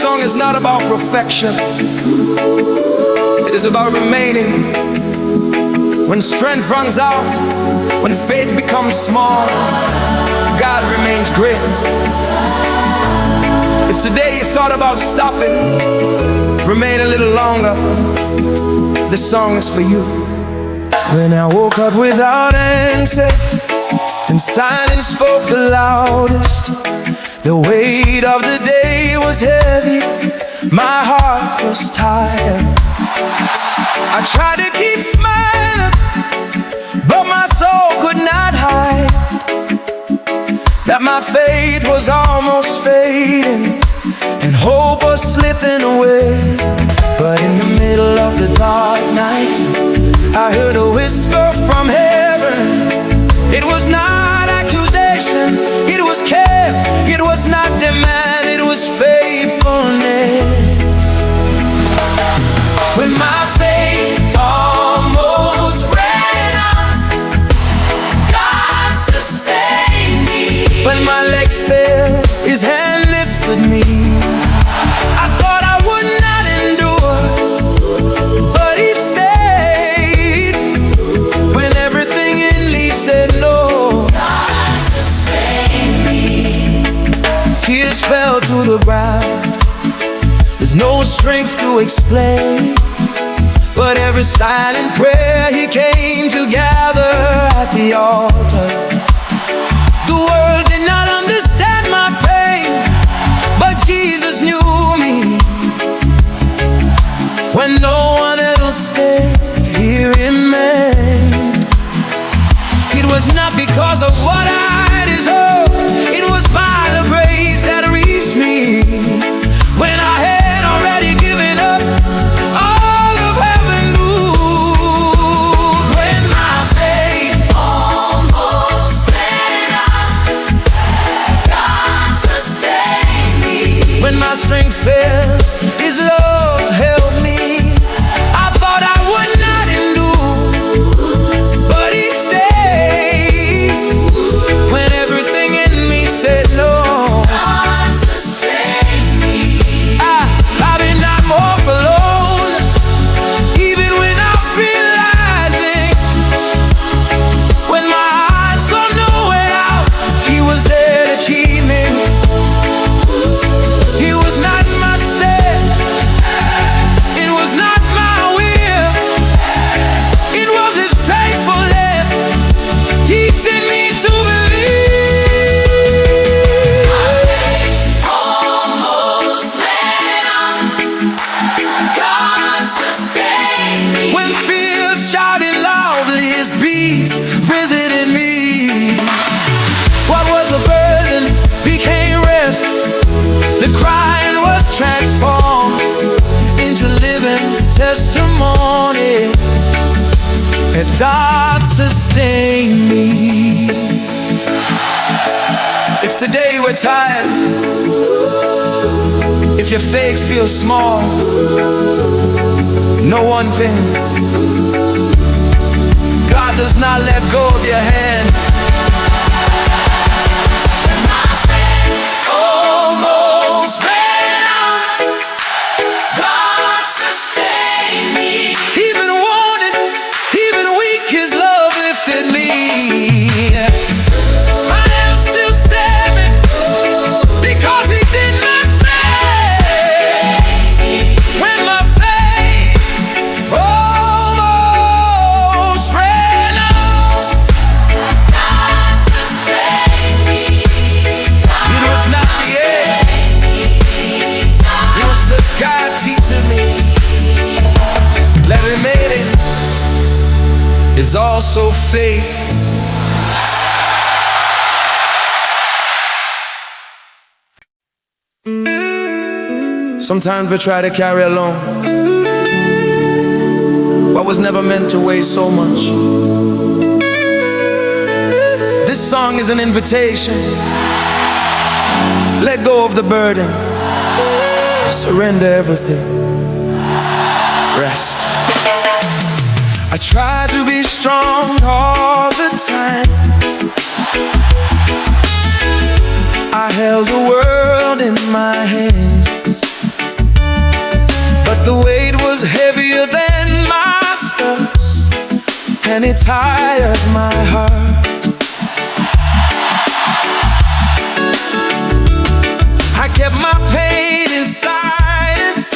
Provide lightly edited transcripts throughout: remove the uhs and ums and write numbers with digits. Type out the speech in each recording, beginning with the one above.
song is not about perfection. It is about remaining. When strength runs out, when faith becomes small, God remains great. If today you thought about stopping, remain a little longer. This song is for you. When I woke up without answers and silence spoke the loudest, the weight of the day was heavy, my heart was tired. I tried to keep smiling, but my soul could not hide that my faith was almost fading and hope was slipping away. But in the middle of the dark night, I heard a whisper from heaven. It was not accusation, it was care. It was not demand, it was faithfulness. When my faith almost ran out, God sustained me. When my legs failed, His hand lifted me. I thought I would not endure, but He stayed. When everything in me said no, God sustained me. Tears fell to the ground. There's no strength to explain, but every silent prayer He came to gather at the altar. The world did not understand my pain, but Jesus knew me. When no one else stayed, He remained. It was not because of what I deserved, it was by the grace that reached me. When I had already given up, all of heaven moved. When my faith almost ran out, God sustained me. When my strength failed, His love held me. I thought I would not endure, but He stayed. When everything in me said no, God sustained me. I've been not more alone, even without realizing. When my eyes saw no way out, He was there to keep me. He was not my step, it was not my will, it was His faithfulness teaching me to believe. Almost ran out, God sustained me. When fear shouted loudly, His peace visited me. What was a burden became rest. The crying was transformed into living testimony, and God sustained me. If today we're tired, if your faith feels small, know one thing: God does not let go of your hand. When my faith almost ran out, God sustained me. Even wanted, even weak, His love lifted me. I am still standing because He did not fail. When my faith almost ran out, God sustained me. It was not the end, it was just God teaching me that remaining is also faith. Sometimes we try to carry along what was never meant to weigh so much. This song is an invitation. Let go of the burden. Surrender everything. Rest. I try to be strong all the time. I held the world in my hands. was heavier than my steps, and it tired my heart. I kept my pain in silence.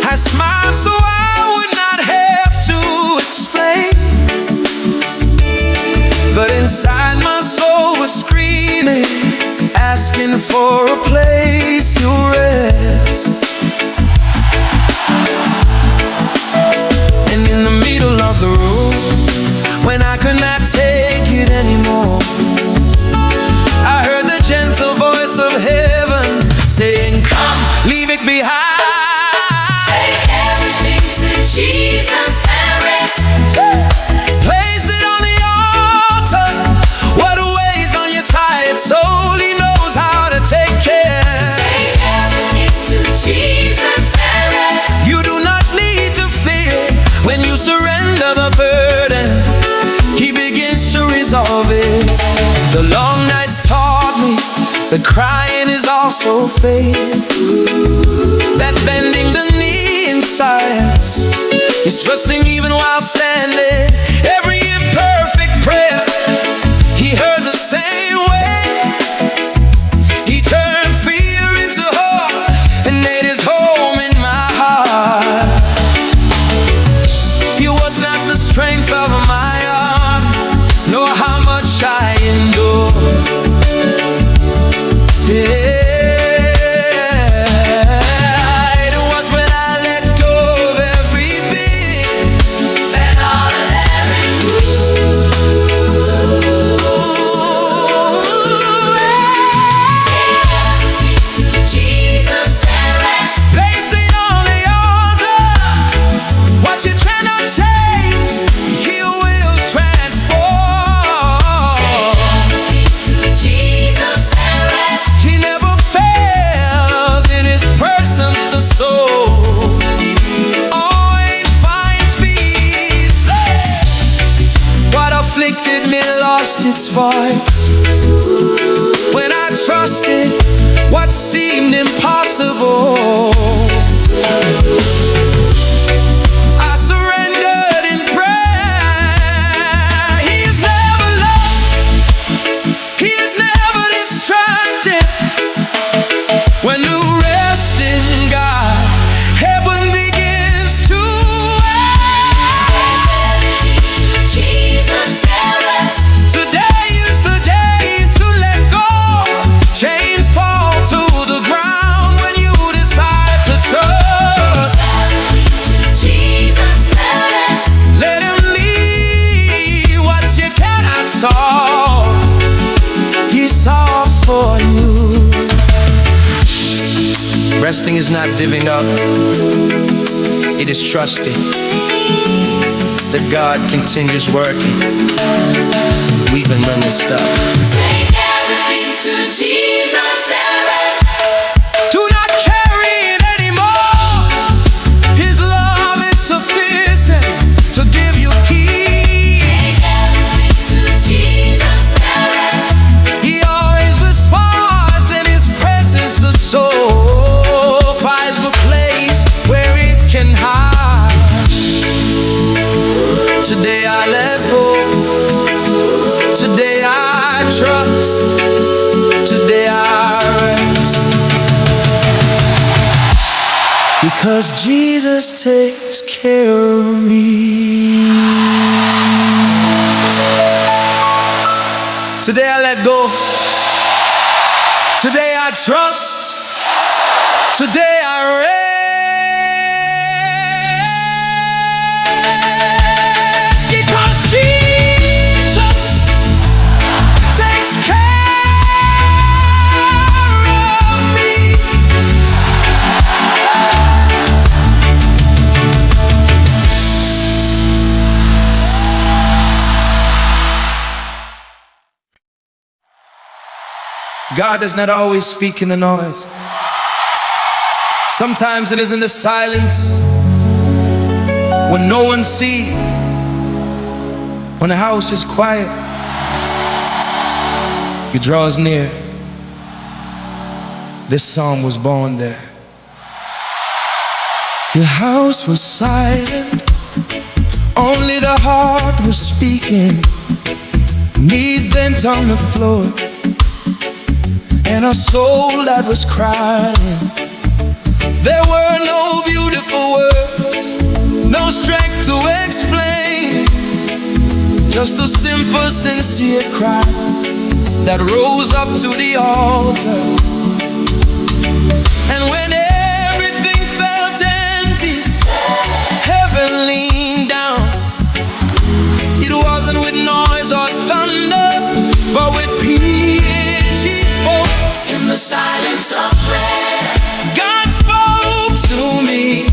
I smiled so I would not have to explain, but inside my soul was screaming, asking for a place to rest. And in the middle of the road, when I could not take it anymore, I heard the gentle voice of heaven saying, come, leave it behind. Take everything to Jesus and rest. Place it on the altar. What weighs on your tired soul, He knows how to take care. Take everything to Jesus and rest. You do not need to fear when you surrender the burden. He begins to resolve it. The long nights taught me that crying is also faith, that bending the knee in silence is trusting even while standing. Every imperfect prayer He heard the same way. He turned fear into hope and made His home in my heart. It was not the strength of my arm, nor how much I endured. Yeah. It was when I let go of everything And all of everything. Take everything to Jesus and rest. Place it on the altar. What you cannot change, He will transform. Take everything to Jesus and rest. He never fails in His presence. The soul always finds peace. What afflicted me lost its voice when I trusted what seemed impossible. I surrendered in prayer. He is never lost. He is never distracted. When you rest in God, heaven begins to act. To Jesus and rest. Today is the day to let go. Chains fall to the ground when you decide to trust. To Jesus and rest. Let Him lead what you cannot solve. He solved for you. Resting is not giving up. It is trusting that God continues working even when we're stuck. Take everything to Jesus and rest. Do not carry it anymore. His love is sufficient to give you peace. Take everything to Jesus and rest. He always responds in His presence. The soul finds the place where it can hide. Today I let go. Today I trust. Today I rest. Because Jesus takes care of me. Today I let go. Today I trust. Today I rest. Because Jesus takes care of me. God does not always speak in the noise. Sometimes it is in the silence, when no one sees, when the house is quiet. He draws near. This psalm was born there. The house was silent, only the heart was speaking. Knees bent on the floor, and a soul that was crying. There were no beautiful words, no strength to explain, just a simple, sincere cry that rose up to the altar. And when everything felt empty, heaven leaned down. It wasn't with noise or thunder, but with peace she spoke. In the silence of prayer, God spoke to me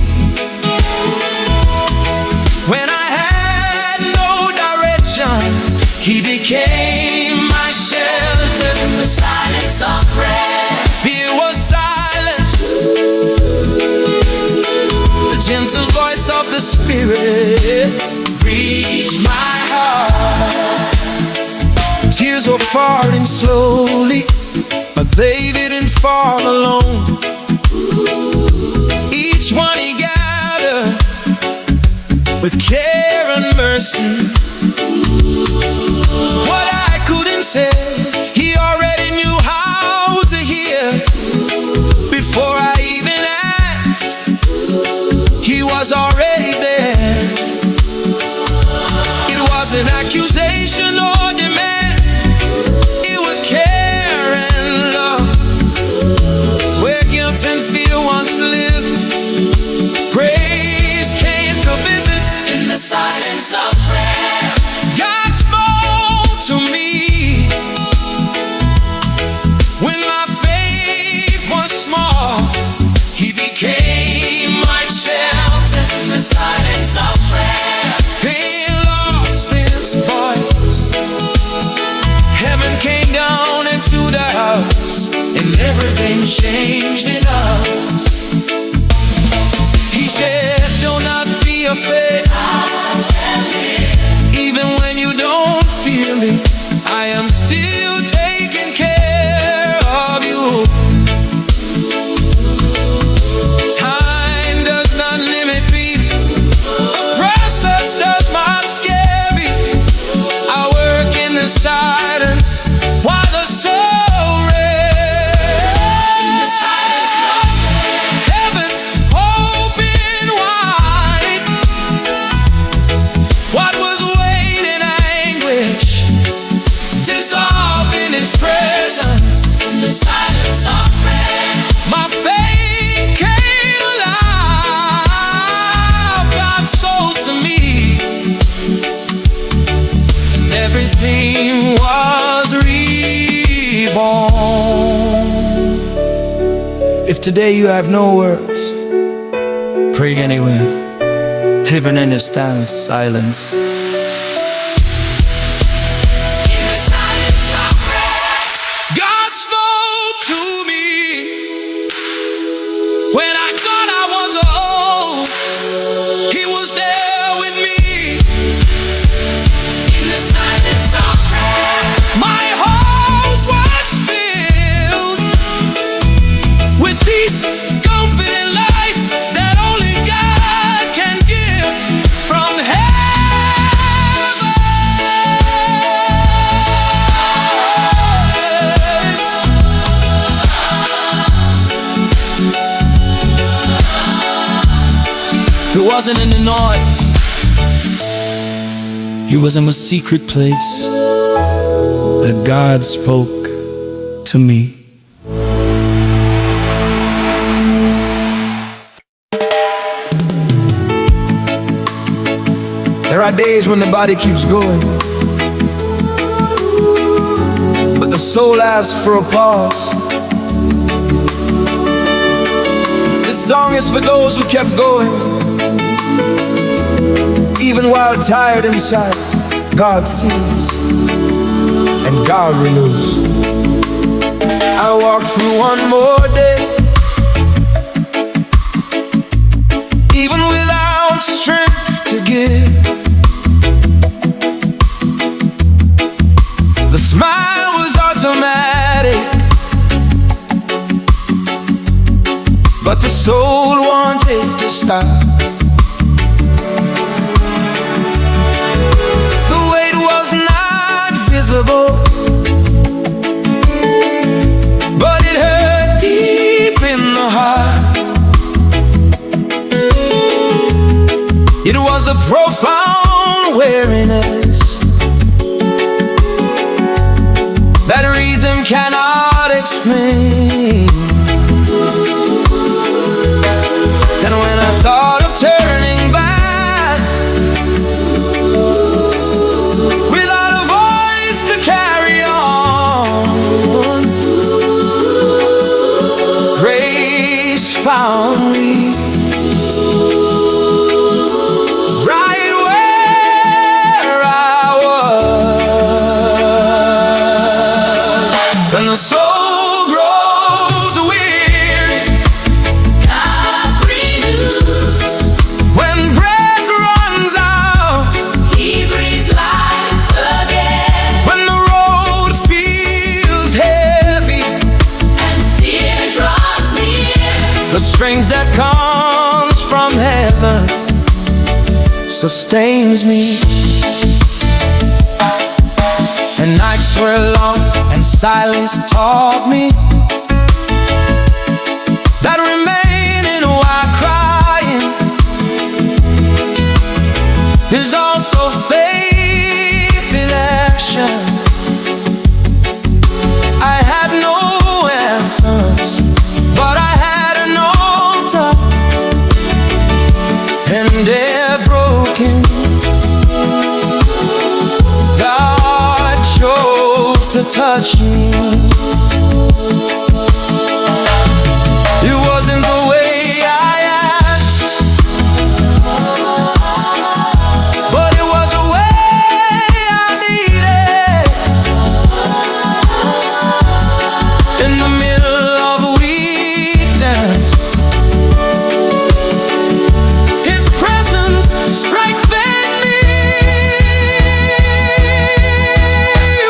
when I had no direction. He became my shelter. in the silence of prayer, Fear was silenced. The gentle voice of the Spirit reached my heart. Tears were falling slowly, but they didn't fall alone. Each one he gathered with care and mercy. What I couldn't say, he already knew how to hear. Before I even asked, he was already there. It wasn't accusation or demand, it was care and love. Where guilt and fear once lived, praise came to visit. in the silence of prayer, God spoke to me when my faith was small. He became my shelter. in the silence of prayer, He lost his voice. Heaven came down into the house, and everything changed in us. He said, do not be afraid. Even when you don't feel it, I am still taking care of you. Time does not limit me, the process does not scare me. I work in the silence while the soul in the rests. silence of prayer, Heaven open wide. What was waiting anguish dissolved in his presence. in the silence of prayer, My faith came alive. God sold to me, and everything was reborn. If today you have no words, pray anywhere. Heaven understands silence. in the silence of prayer, God spoke to me when I thought I was old. He was there with me. in the silence of prayer, My house was filled with peace, comfort, and life that only God can give from heaven. It wasn't in the noise, he was in a secret place that God spoke to me. There are days when the body keeps going, but the soul asks for a pause. This song is for those who kept going, even while tired inside. God sees and God renews. I walk through one more day, even without strength to give. The smile was automatic, but the soul wanted to stop. The weight was not visible, but it hurt deep in the heart. It was a profound weariness that reason cannot explain. And when I thought of turning back, without a voice to carry on, grace found me right where I was. And the soul grows weary, God renews. when breath runs out, He breathes life again. when the road feels heavy, And fear draws near. the strength that comes from heaven sustains me. And nights were long and silence taught me that remaining while crying is also faith in action. I had no answers, but I had an altar, and they're broken. God chose to touch me. It wasn't the way I asked, but it was the way I needed. In the middle of weakness, His presence strengthened me.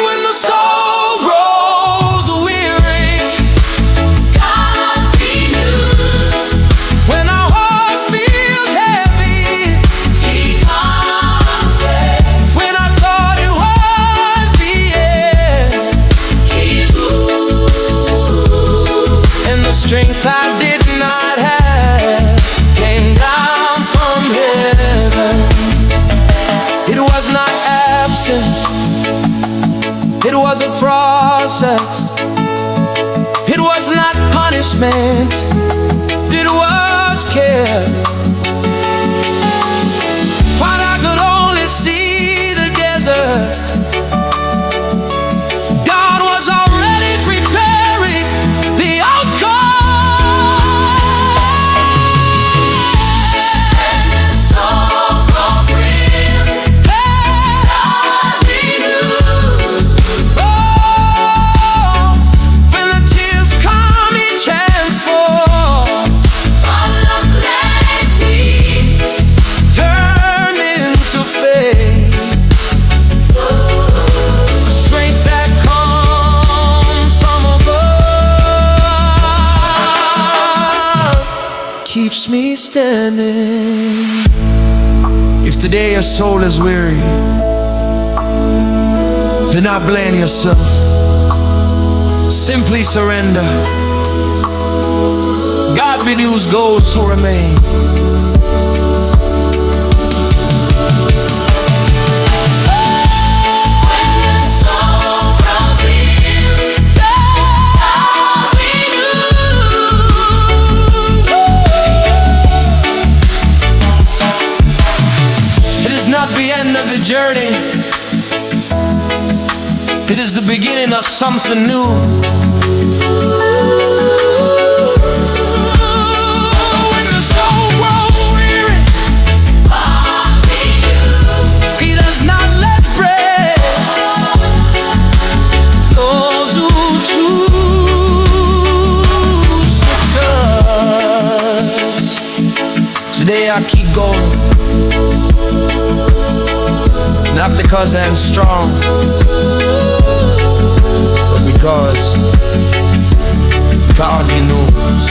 When the soul grows weary, God renews. when our heart feels heavy, He comforts. when I thought it was the end, He moves. and the strength I did not have came down from heaven. It was not absence, it was a process. It was not punishment, it was care. While I could only see the desert, God was already preparing the outcome. And the soul grows weary. God renews. Oh, when the tears come, each hands falls, All of let peace. turn into faith. Strength that comes from above keeps me standing. If today your soul is weary, do not blame yourself. Simply surrender. God renews those who remain. When the soul grows weary, God renews. It is not the end of the journey, it is the beginning of something new. When the soul grows weary, God renews. He does not let bread those who choose to trust. Today I keep going, not because I'm strong, but because God, He knows.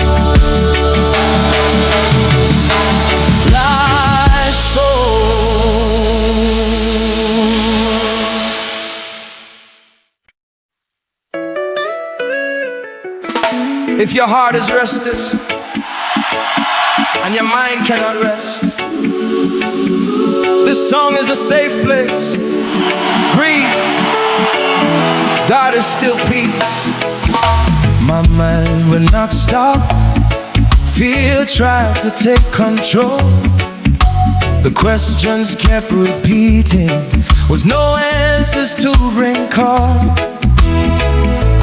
If your heart is restless and your mind cannot rest, this song is a safe place. Breathe, God is still peace. My mind will not stop, fear tried to take control. The questions kept repeating, with no answers to bring calm.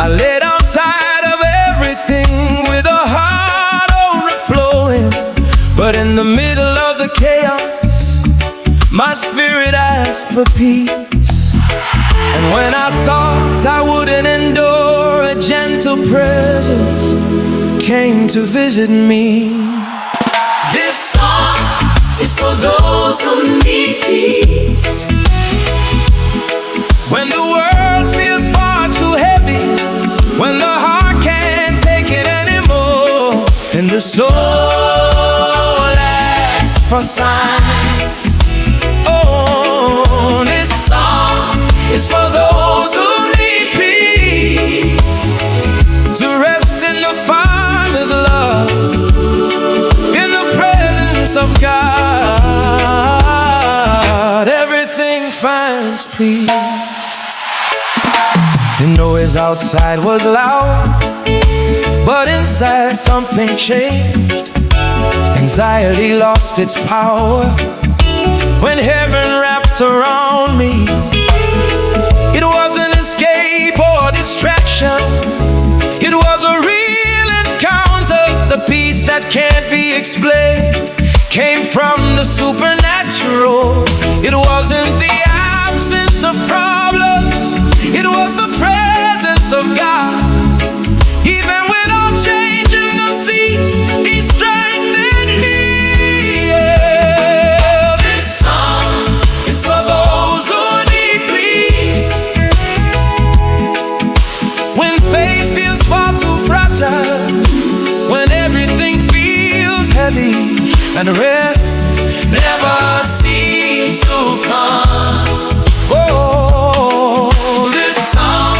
I lay down tired of everything, with a heart overflowing. But in the middle of the chaos, my spirit asked for peace. And when I thought I wouldn't endure, a gentle presence came to visit me. This song is for those who need peace. When the world feels far too heavy, when the heart can't take it anymore, and the soul asks for signs. Oh, this song is for those who need peace, to rest in the Father's love, in the presence of God. Everything finds peace. The noise outside was loud, but inside something changed. Anxiety lost its power when heaven wrapped around me. It wasn't escape or distraction, it was a real encounter. The peace that can't be explained came from the supernatural. It wasn't the absence of problems, it was the presence of God. Even without changing the seas, He strengthened me. Yeah. This song is for those who need peace. When faith feels far too fragile, when everything feels heavy, and rest Never seems to come. oh, This song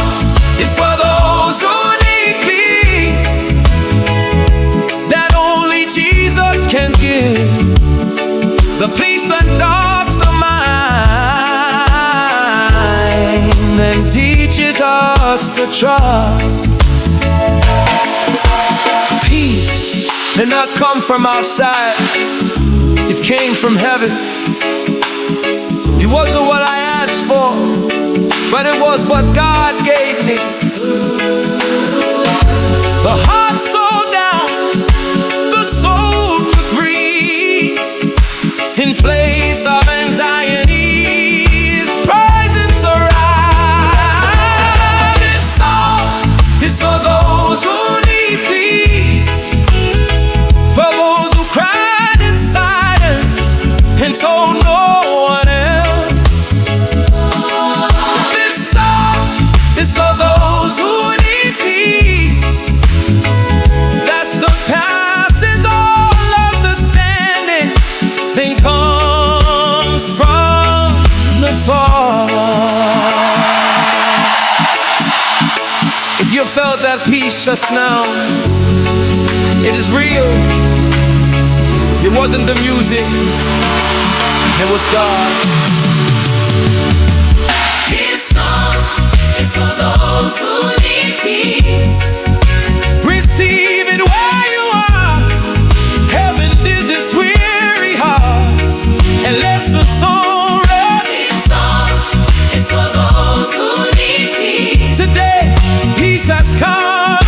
is for those who need peace, that only Jesus can give, the peace that guards the mind and teaches us to trust. Peace did not come from outside, it came from heaven. It wasn't what I asked for, but it was what God gave me. The heart so down, the soul to breathe. In place of anxiety, His presence arise. this song It's for those who need peace, for those who cried in silence and told no one else. This song is for those who need peace that surpasses all understanding, then comes from the fall. If you felt that peace just now, it is real. It wasn't the music, it was God. This song is for those who need peace. Receive it where you are. Heaven visits weary hearts and lets the soul rest. This song is for those who need peace. Today, peace has come,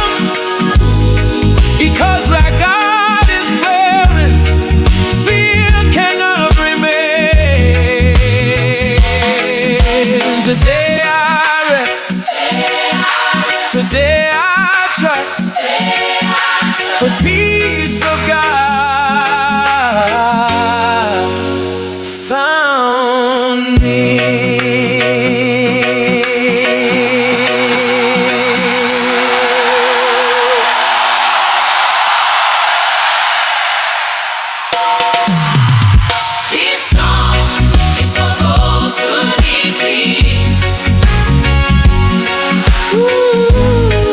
because where God is present, fear cannot remain. Today I rest, today I trust, the peace of God found me. This song is for those who need peace. Ooh.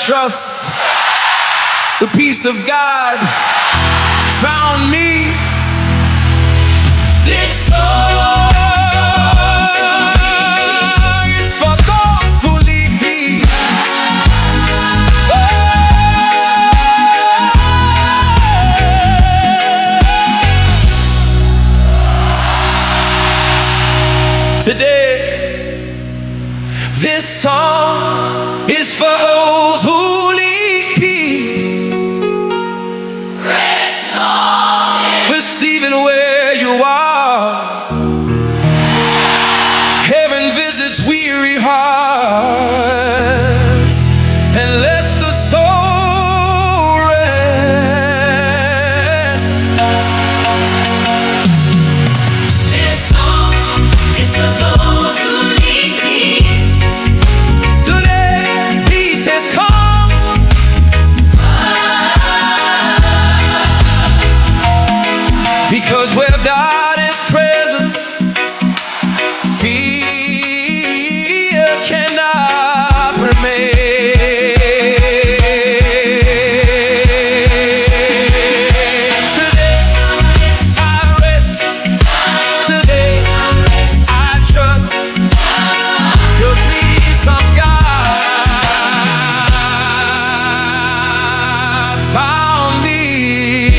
trust. The peace of God found me. This song is for those who need me. Today, this song is for those who need peace. Receiving where you are. Heaven visits weary hearts and lets the soul rest. This song is for those who need peace. Today, peace has come. Because where God is present, fear cannot remain. Today I rest. Today I trust the peace of God found me.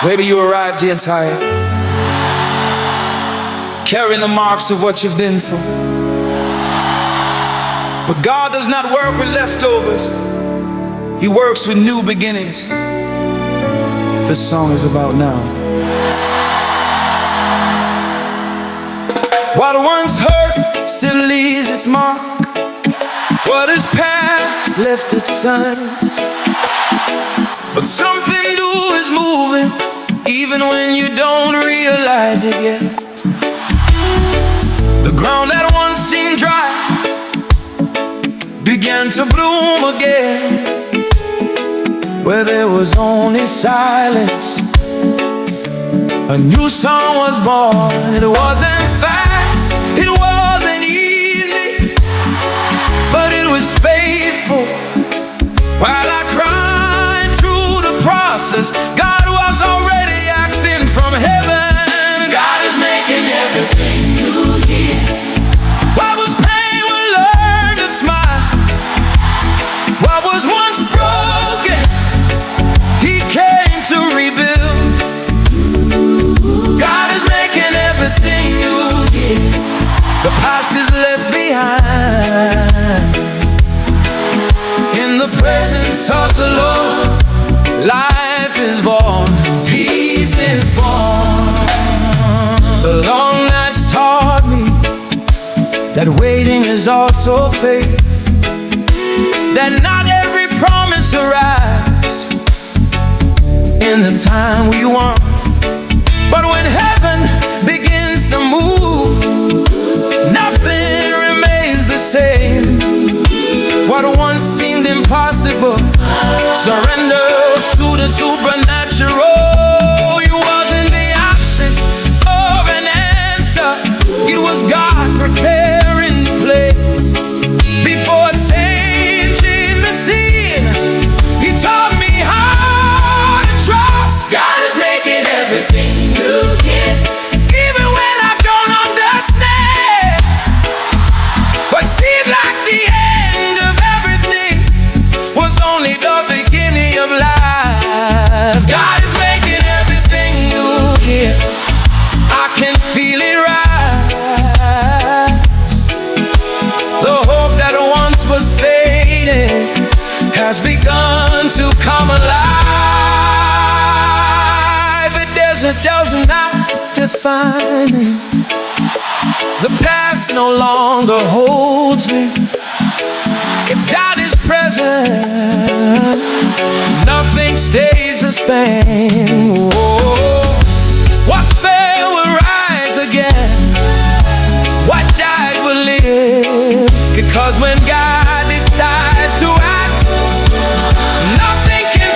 Maybe you arrived here tired, carrying the marks of what you've been through. But God does not work with leftovers. He works with new beginnings. This song is about now. What once hurt still leaves its mark. What is past left its signs. But something new is moving, even when you don't realize it yet. The ground that once seemed dry began to bloom again. Where there was only silence, a new song was born. It wasn't fast, it wasn't easy, but it was faithful. While I cried through the process, God was already acting from heaven. God is making everything new here. What was pain will learn to smile. What was once broken, He came to rebuild. God is making everything new here. The past is left behind. In the presence of the Lord, life is born, peace is born. The long nights taught me that waiting is also faith. That not every promise arrives in the time we want. But when heaven begins to move, nothing remains the same. What once seemed impossible surrenders to the supernatural. It wasn't the absence of an answer, it was God preparing the place. Before changing the scene, He taught me how to trust. God is making everything new here, even when I don't understand. What seemed like the end of everything was only the beginning of life. God is making everything new here. I can feel it rise. The hope that once was fading has begun to come alive. The desert does not define me. The past no longer holds me. If God is present, nothing stays the same. Whoa. What fell will rise again. What died will live. Because when God decides to act, nothing can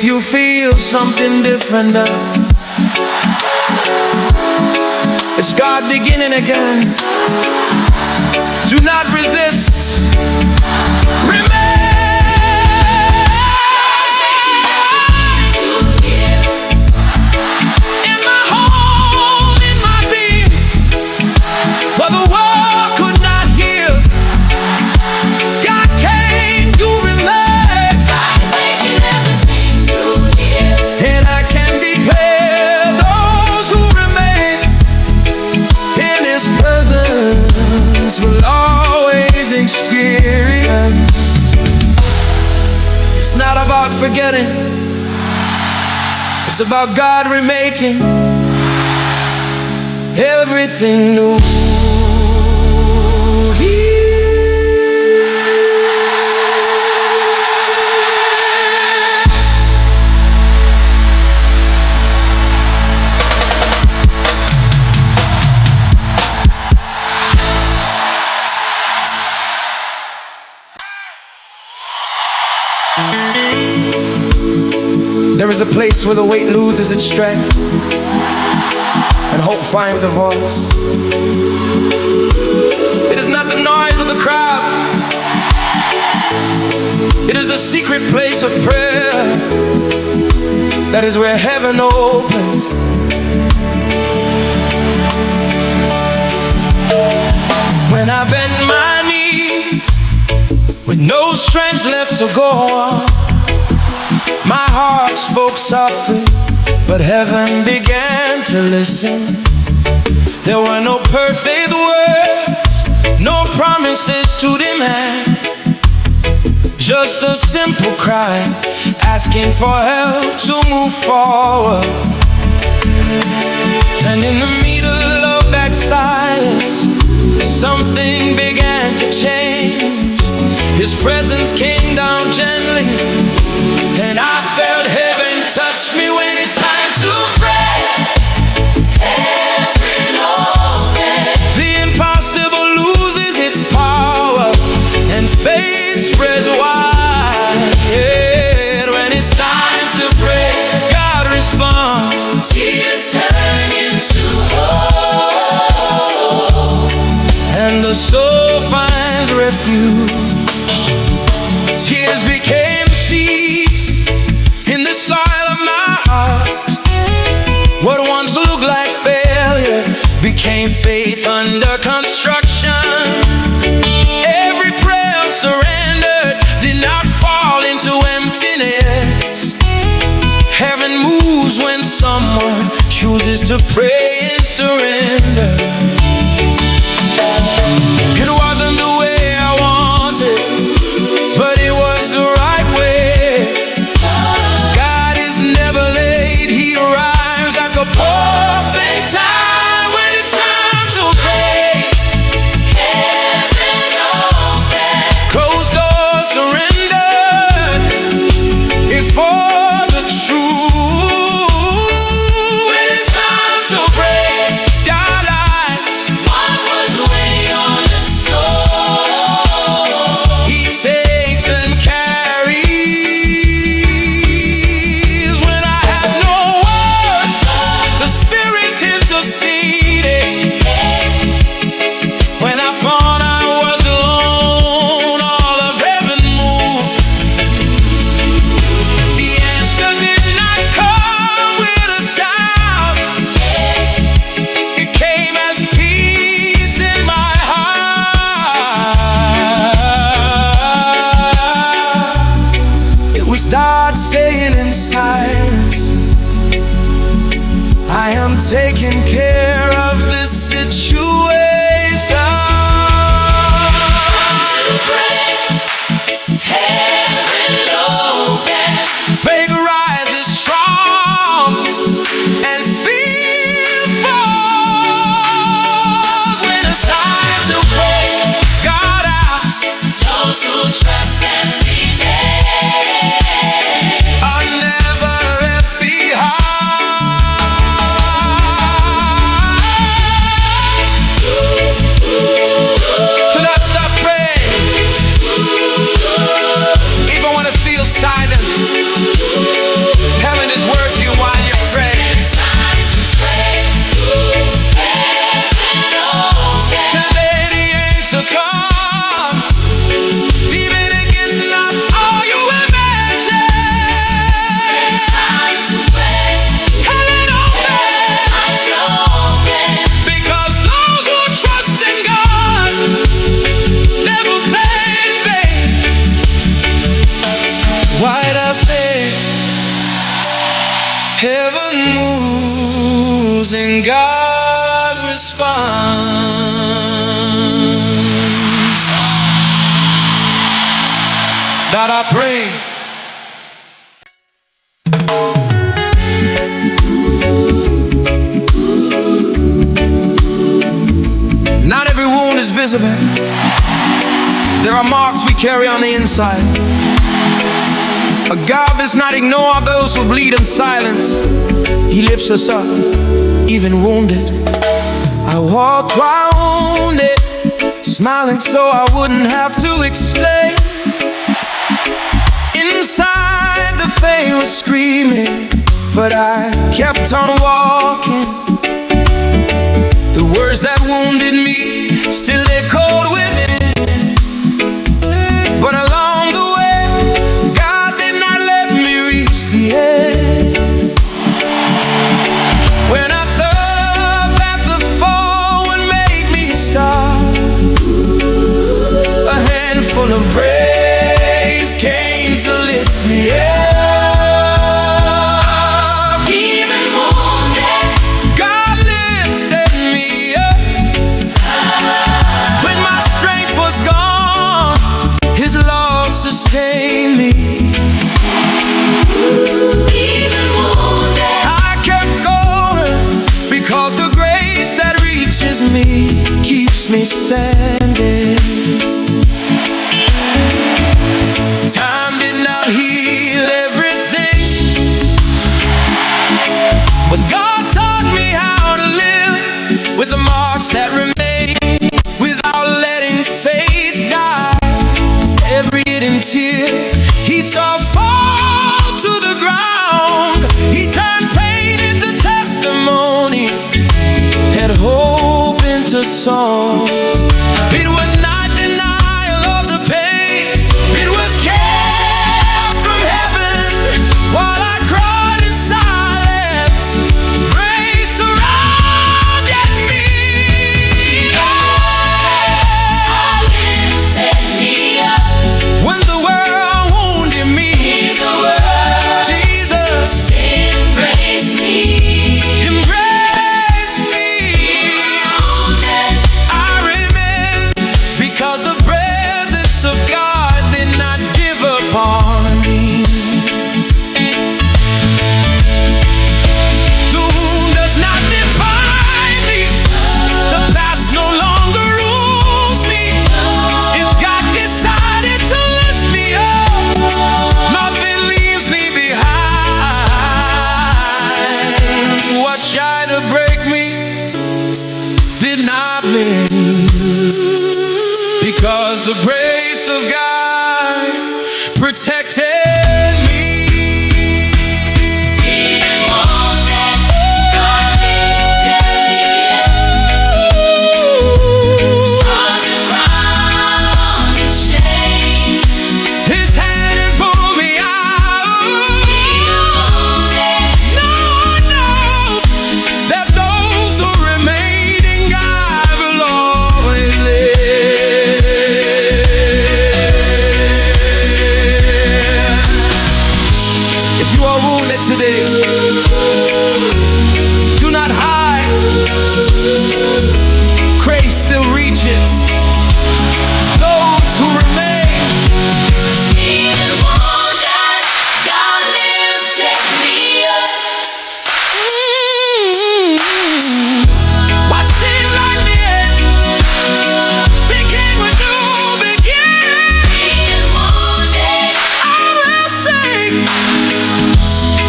If you feel something different now, it's God beginning again. Do not resist. Remain. In my home, in my being, where the world could not heal, God came to remain. God is making everything new here. And I can declare those who remain in His presence will always experience. It's not about forgetting, it's about God remaking everything new. There is a place where the weight loses its strength and hope finds a voice. It is not the noise of the crowd, it is the secret place of prayer. That is where heaven opens. When I bend my knees with no strength left to go on, my heart spoke softly, but heaven began to listen. There were no perfect words, no promises to demand, just a simple cry asking for help to move forward. And in the middle of that silence, something began to change. His presence came down gently, and I felt heaven touch me. When it's time to pray, Heaven open. the impossible loses its power and faith spreads wide. Yeah, when it's time to pray, God responds. Tears turn into hope. And the soul finds refuge. Tears became seeds in the soil of my heart. What once looked like failure became faith under construction. Every prayer surrendered did not fall into emptiness. Heaven moves when someone chooses to pray and surrender. It wasn't the way I wanted, but it was the right way. God is never late, He arrives at the perfect time. When it's time to pray, Heaven open. closed doors surrendered, it's for the truth. When it's time to pray, our lives, What was weighing on the soul? He takes and carries. When I have no words, the Spirit interceded. When I thought I was alone, all of heaven moved. The answer did not come with a shout, it came as peace in my heart. We start saying in silence, I am taking care of this situation. To pray, Heaven open. Faith rises strong and fear falls. When it's time to pray, God asks, Those who trust and remain. are never left behind. Heaven moves and God responds. That I pray. Not every wound is visible. There are marks we carry on the inside. A God does not ignore those who bleed in silence. He lifts us up, even wounded. I walked while wounded, smiling so I wouldn't have to explain. Inside the pain was screaming, but I kept on walking. The words that wounded me still echoed within. But along the way, God did not let me reach the end. When I thought that the fall would make me stop, a handful of praise came to lift me up. Sustain me. Even wounded, I kept going because the grace that reaches me keeps me standing. Time did not heal everything, but God taught me how to live with the marks that remain, without letting faith die. Every hidden tear He saw fall to the ground, He turned pain into testimony and hope into song. It was not denial of the pain, it was care from heaven. While I cried in silence, grace surrounded me. When the world wounded me, Jesus embraced me. I remain because the presence of God did not give up on me. The wound does not define me. The past no longer rules me. If God decided to lift me up, nothing leaves me behind. What tried to break me did not bend, because the grace of God protected me. His hand pulled me out. No, that those who remain in God will always live. If you are wounded today, do not hide. Grace still reaches those who remain. What seemed like the end became a new beginning. I will sing,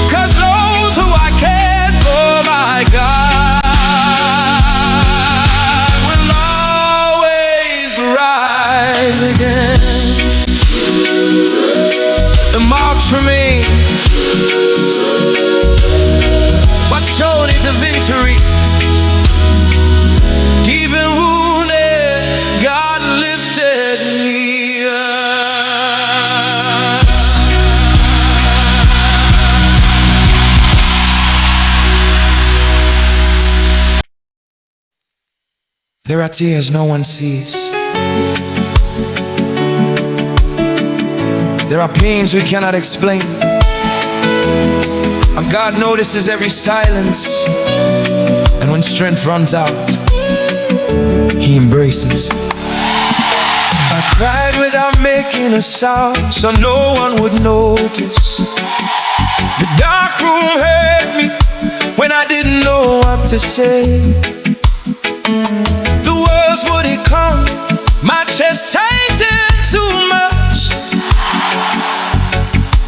'cause those who I cared for, my God, will always rise again. The marks remain, but showed it the victory. Even wounded, God lifted me up. There are tears no one sees. There are pains we cannot explain. A God notices every silence, and when strength runs out, He embraces. I cried without making a sound, so no one would notice. The dark room hurt me when I didn't know what to say. The words wouldn't come, my chest tightened too much.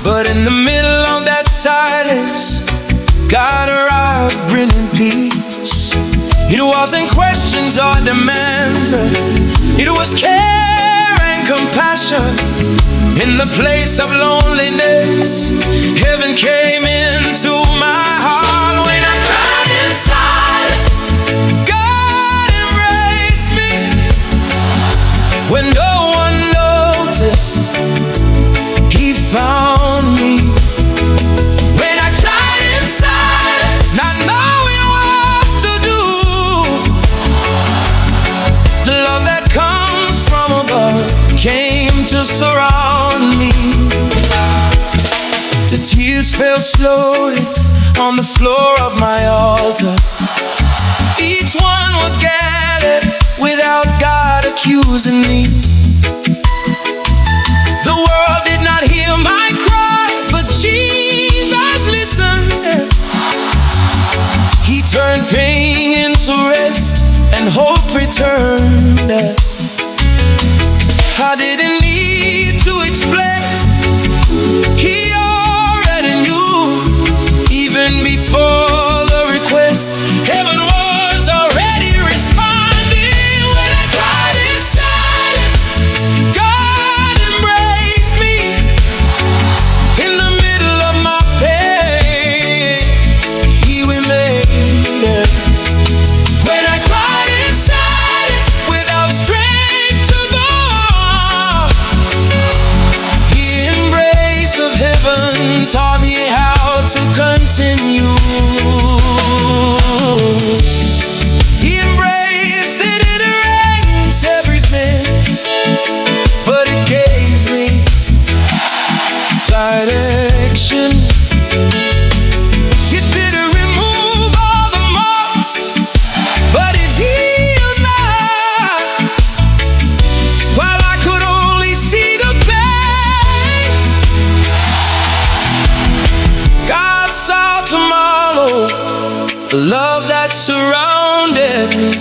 But in the middle of that silence, God arrived bringing peace. It wasn't questions or demands, it was care and compassion. In the place of loneliness, heaven came into my heart. When I cried in silence, God embraced me. When no one noticed, He found me. When I cried in silence, not knowing what to do, the love that comes from above came to surround me. The tears fell slowly on the floor of my altar. Each one was gathered without God accusing me. The world did not hear my cry, but Jesus listened. He turned pain into rest and hope returned. I didn't need to explain, He already knew. Even before the request, heaven was already responding. When I cried in silence, God embraced me. In the middle of my pain, He remained. When I cried in silence, without strength to go on, the embrace of heaven taught me how to continue. He embraced it, it erased everything, but it gave me direction. It didn't remove all the marks, but it healed not. While I could only see the pain, God saw tomorrow, the love that surrounded me.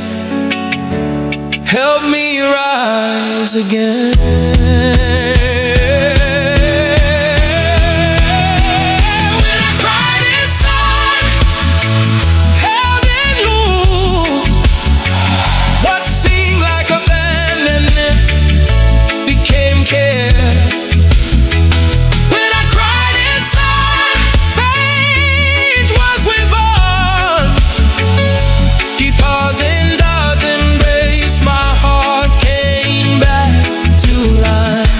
Help me rise again. When I cried in silence, heaven moved. What seemed like abandonment became care. When I cried in silence, faith was reborn. Depositing God's embrace, my heart came back to life.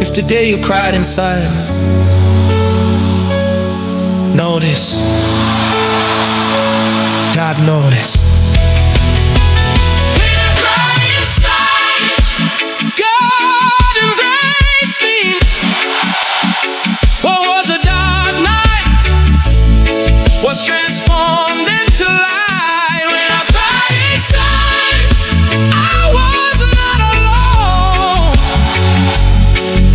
If today you cried in silence, notice, God noticed. When I cried in silence, God embraced me. What was a dark night was transformed into light. When I cried in silence, I was not alone.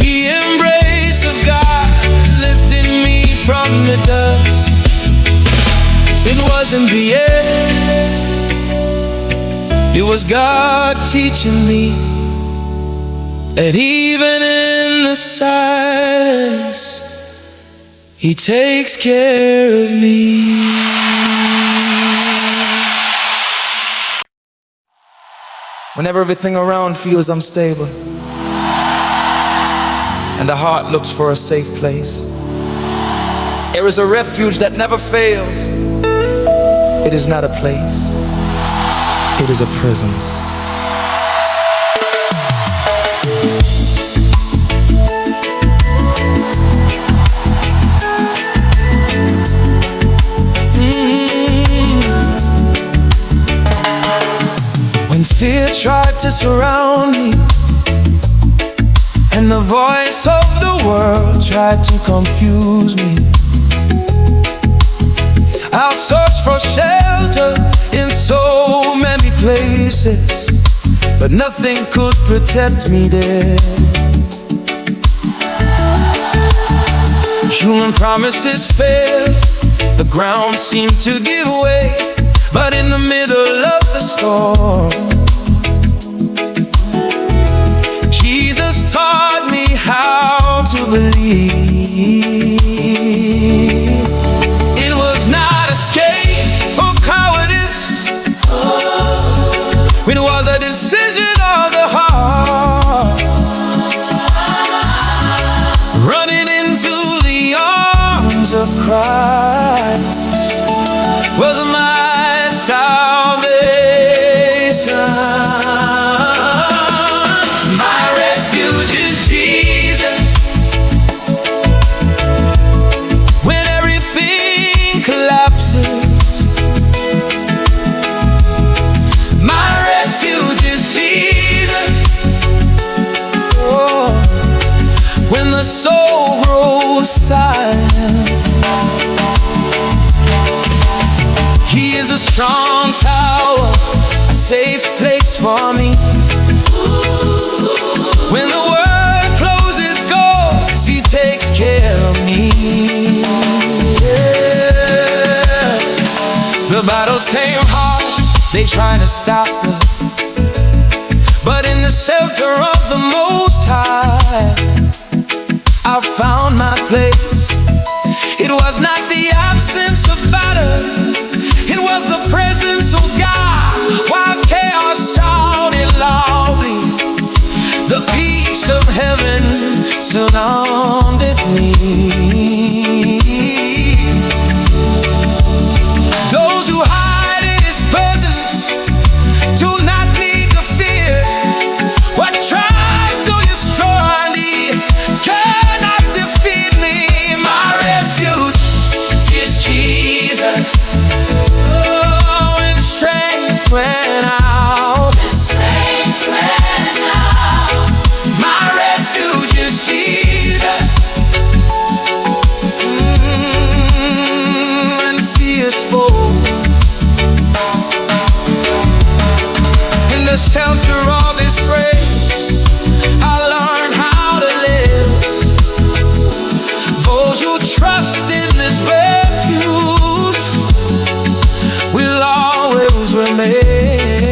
The embrace of God lifted me from the dust. It wasn't the end, it was God teaching me that even in the silence, He takes care of me. Whenever everything around feels unstable and the heart looks for a safe place, there is a refuge that never fails. It is not a place, it is a presence. When fear tried to surround me When the voice of the world tried to confuse me, I'll search for shelter in so many places, but nothing could protect me there. Human promises fail, the ground seemed to give way, but in the middle of the storm, Jesus taught me how to believe. It was not escape or cowardice, it was a decision of the heart, running into the arms of Christ was my salvation. My refuge is Jesus. When everything collapses, my refuge is Jesus. Oh, when the soul grows silent, He is a strong tower, a safe place for me. When the world closes doors, He takes care of me. Yeah. The battles seem hard, they try to stop us, but in the shelter of the Most High, I found my place. It was not the absence of battle, it was the presence of God. While chaos shouted loudly, the peace of heaven surrounded me. Those who hide in His presence do not need to fear what tries to destroy me. Cannot defeat me. My refuge is Jesus. Oh, when strength went out, my refuge is Jesus. When fear spoke, in the shelter of His grace, I learned how to live. Those who trust in this refuge will always remain.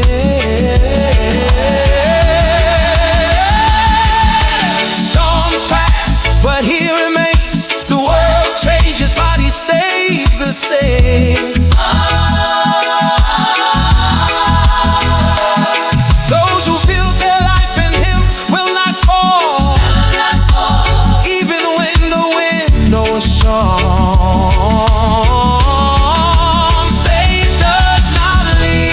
Storms pass, but He remains. The world changes, but He stays the same. Those who build their life in Him will not fall, even when the wind blows strong. Faith does not leave.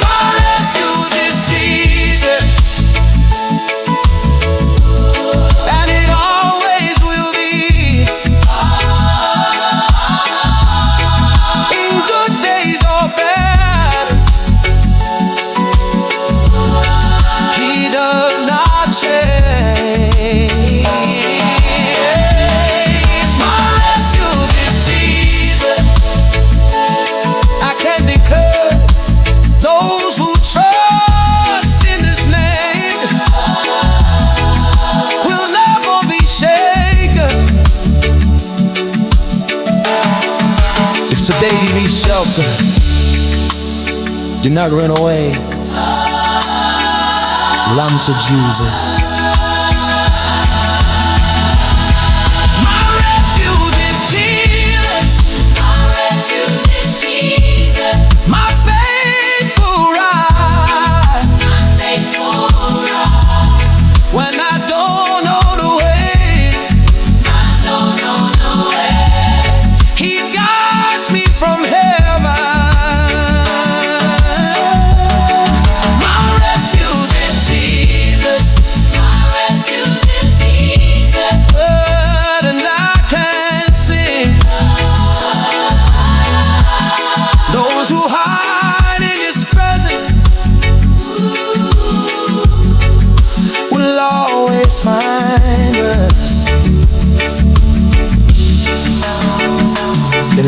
My refuge is Jesus, and it always will be. In good days or bad, He does not change. My refuge is Jesus. I can declare, those who trust in His name will never be shaken. If today He needs shelter, do not run away. Run to Jesus. My refuge is Jesus. My faithful ride. When I don't know the way, He guides me from heaven. My refuge is Jesus.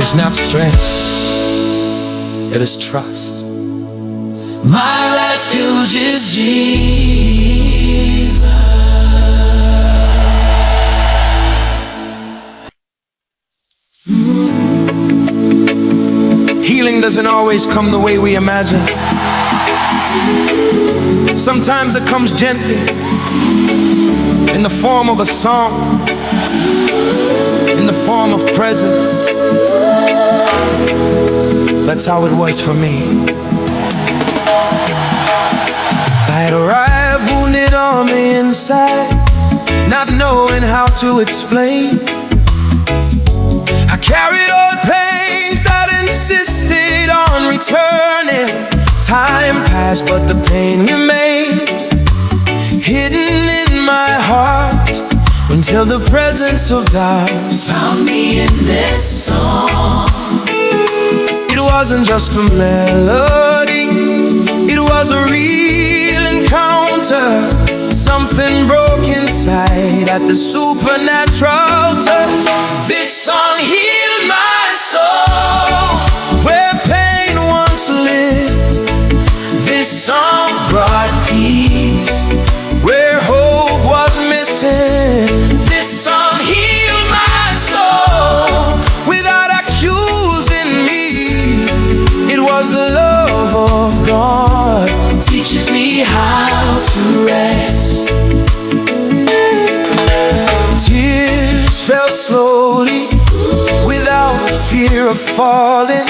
is not strength, it is trust. My refuge is Jesus. Healing doesn't always come the way we imagine. Sometimes it comes gently, in the form of a song, in the form of presence. That's how it was for me. I'd arrived wounded on the inside, not knowing how to explain. I carried all the pains that insisted on returning. Time passed, but the pain remained hidden in my heart, until the presence of God Found me in this song. It wasn't just a melody, it was a real encounter. Something broke inside at the supernatural touch. This song healed my soul. Where pain once lived, This song brought peace. where hope was missing, This song healed my soul. without accusing me, it was the love of God Teaching me how to rest. Tears fell slowly, without fear of falling,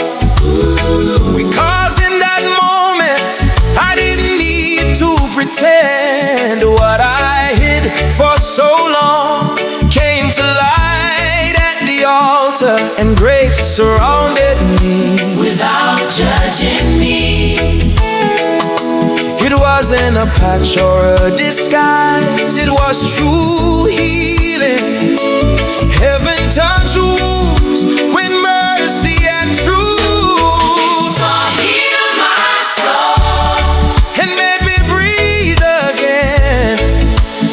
because in that moment I didn't need to pretend. What I hid for so long came to light at the altar, and grace surrounded me Without judging me. It wasn't a patch or a disguise, it was true healing. Heaven touched wounds with mercy and truth, Song healed my soul. and made me breathe again.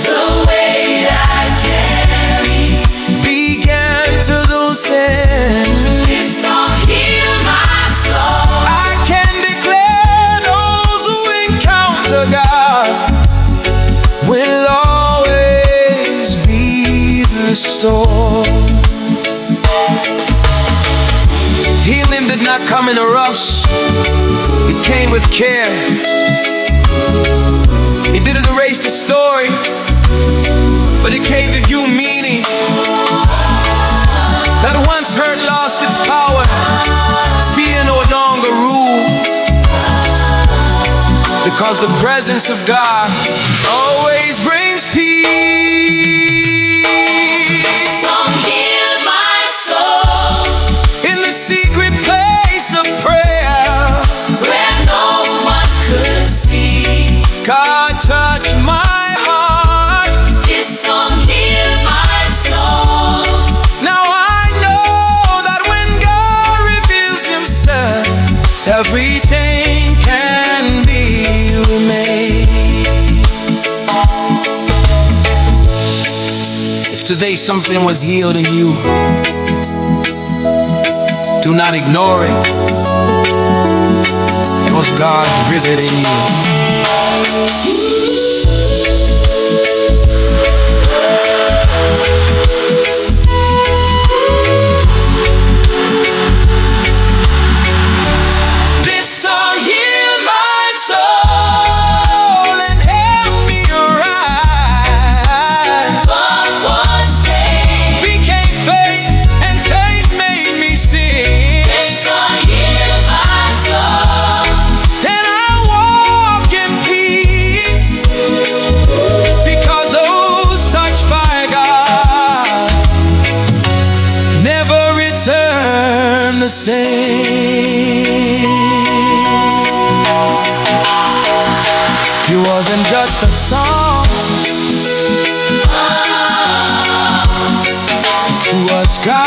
The weight I carry. Began to loosen. This song healed my soul. I can declare those who encounter God will always be restored. Healing did not come in a rush, it came with care. It didn't erase the story, but it gave it new meaning. That once hurt lost its power, fear no longer ruled, because the presence of God always brings peace. Song healed my soul. In the secret place of prayer, Where no one could see. God touched my heart. This song healed my soul. Now I know that when God reveals himself, everything can be remade. If today something was healed in you, do not ignore it. It was God visiting you. This song healed my soul and helped me arise. What was dead. Became faith, and faith made me sing. This song healed my soul. Then I walk in peace, because those touched by God never return the same. It wasn't just a song, it was God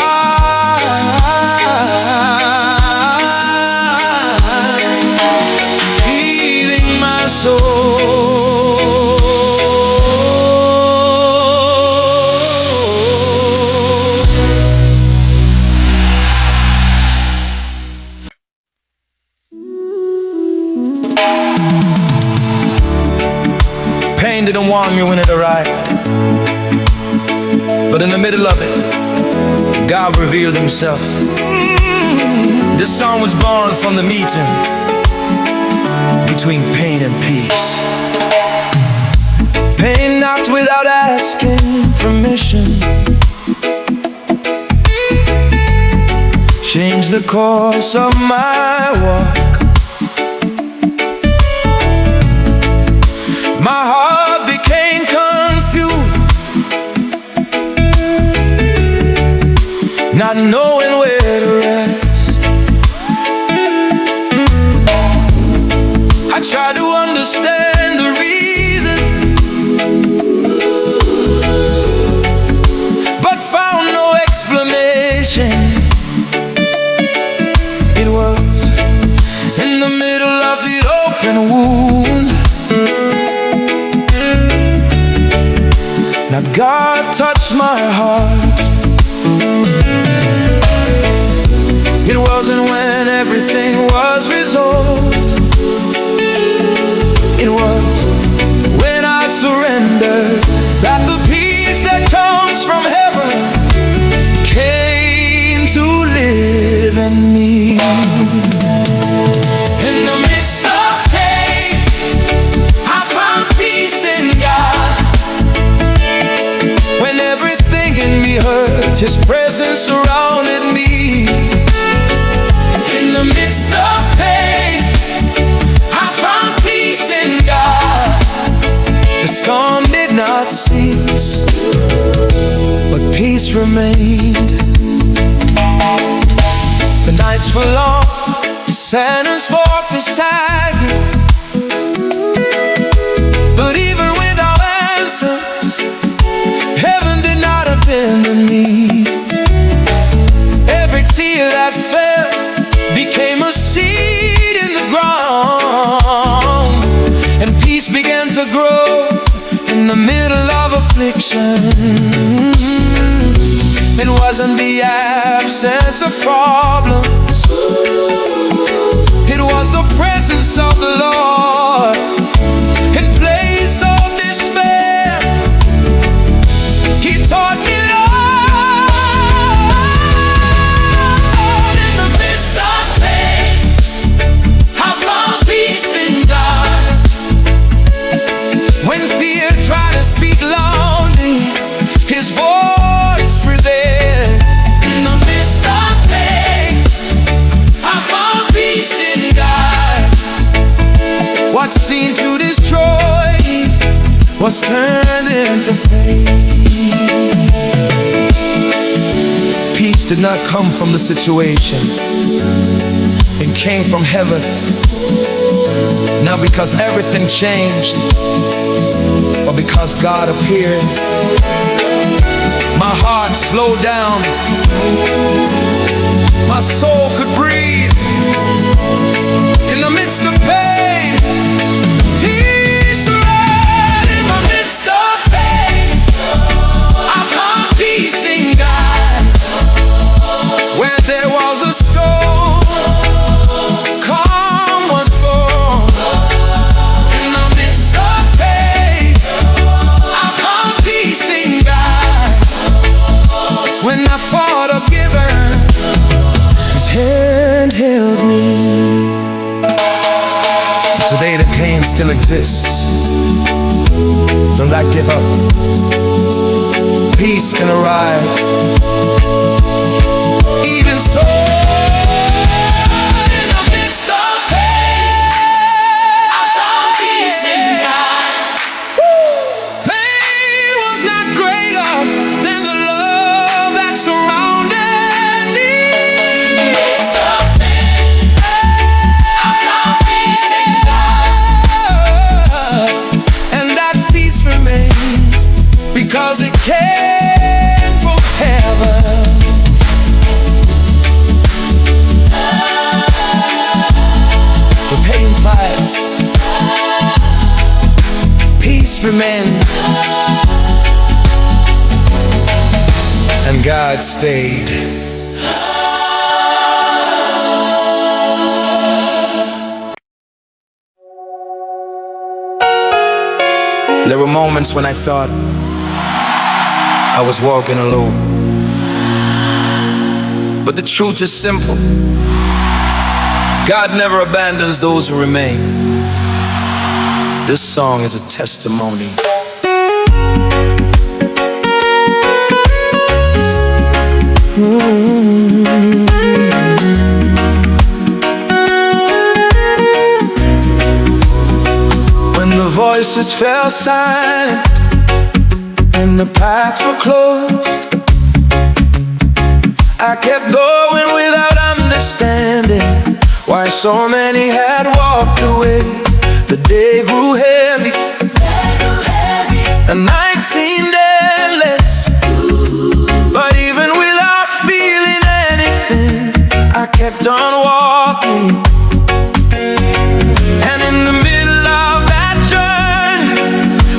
healing my soul. warn me when it arrived. But in the middle of it, God revealed himself. This song was born from the meeting between pain and peace. Pain knocked without asking permission, changed the course of my walk. My heart became confused, not knowing where to rest. I tried to understand the reason, but found no explanation. It was in the middle of the open wound. Now God touched my heart. It wasn't when everything was resolved. It was when I surrendered that the peace that comes from heaven came to live in me. In the midst of pain, I found peace in God. When everything in me hurt, His presence surrounded me. In the midst of pain, I found peace in God. The storm did not cease, but peace remained. The nights were long, the sentence walked beside me. But even without answers, heaven did not abandon me. Every tear that fell became a seed in the ground, and peace began to grow in the middle of affliction. It wasn't the absence of problems, it was the presence of the Lord. In place of despair, He taught me love. In the midst of pain, I found peace in God. When fear tried to speak loudly, His voice prevailed. In the midst of pain, I found peace in God. What seemed to destroy was turned into faith. Peace did not come from the situation, it came from heaven. Not because everything changed, but because God appeared. My heart slowed down, my soul could breathe. In the midst of pain, peace reigned. In the midst of pain, I found peace in God. Where there was a storm, calm was born. In the midst of pain, I found peace in God. When I fought a giver, His hand held me. Today the pain still exists. Do not give up. Peace can arrive. Even so, in the midst of pain, I found peace in God. Pain was not greater than the love that surrounded me. In the midst of pain, I found peace in God. And that peace remains because it came from heaven. The pain passed, peace remained, and God stayed. There were moments when I thought I was walking alone, but the truth is simple. God never abandons those who remain. This song is a testimony. When the voices fell silent and the paths were closed, I kept going without understanding why so many had walked away. The day grew heavy, the night seemed endless, but even without feeling anything, I kept on walking. And in the middle of that journey,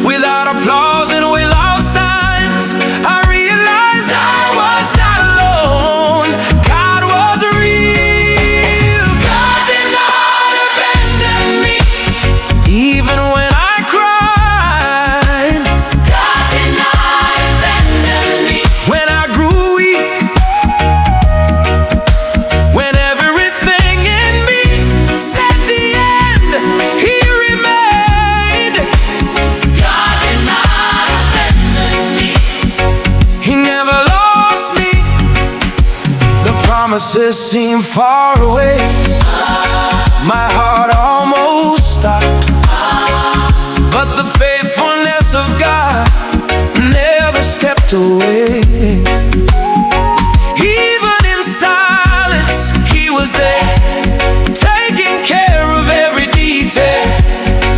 without applause and without signs, I realized I was not alone. God was real. God did not abandon me, even when I cried. God did not abandon me. When I grew weak, when everything in me said the end, He remained. God did not abandon me. He never lost me. The promises seemed far away. My heart almost stopped, but the faithfulness of God never stepped away. Even in silence, He was there, taking care of every detail.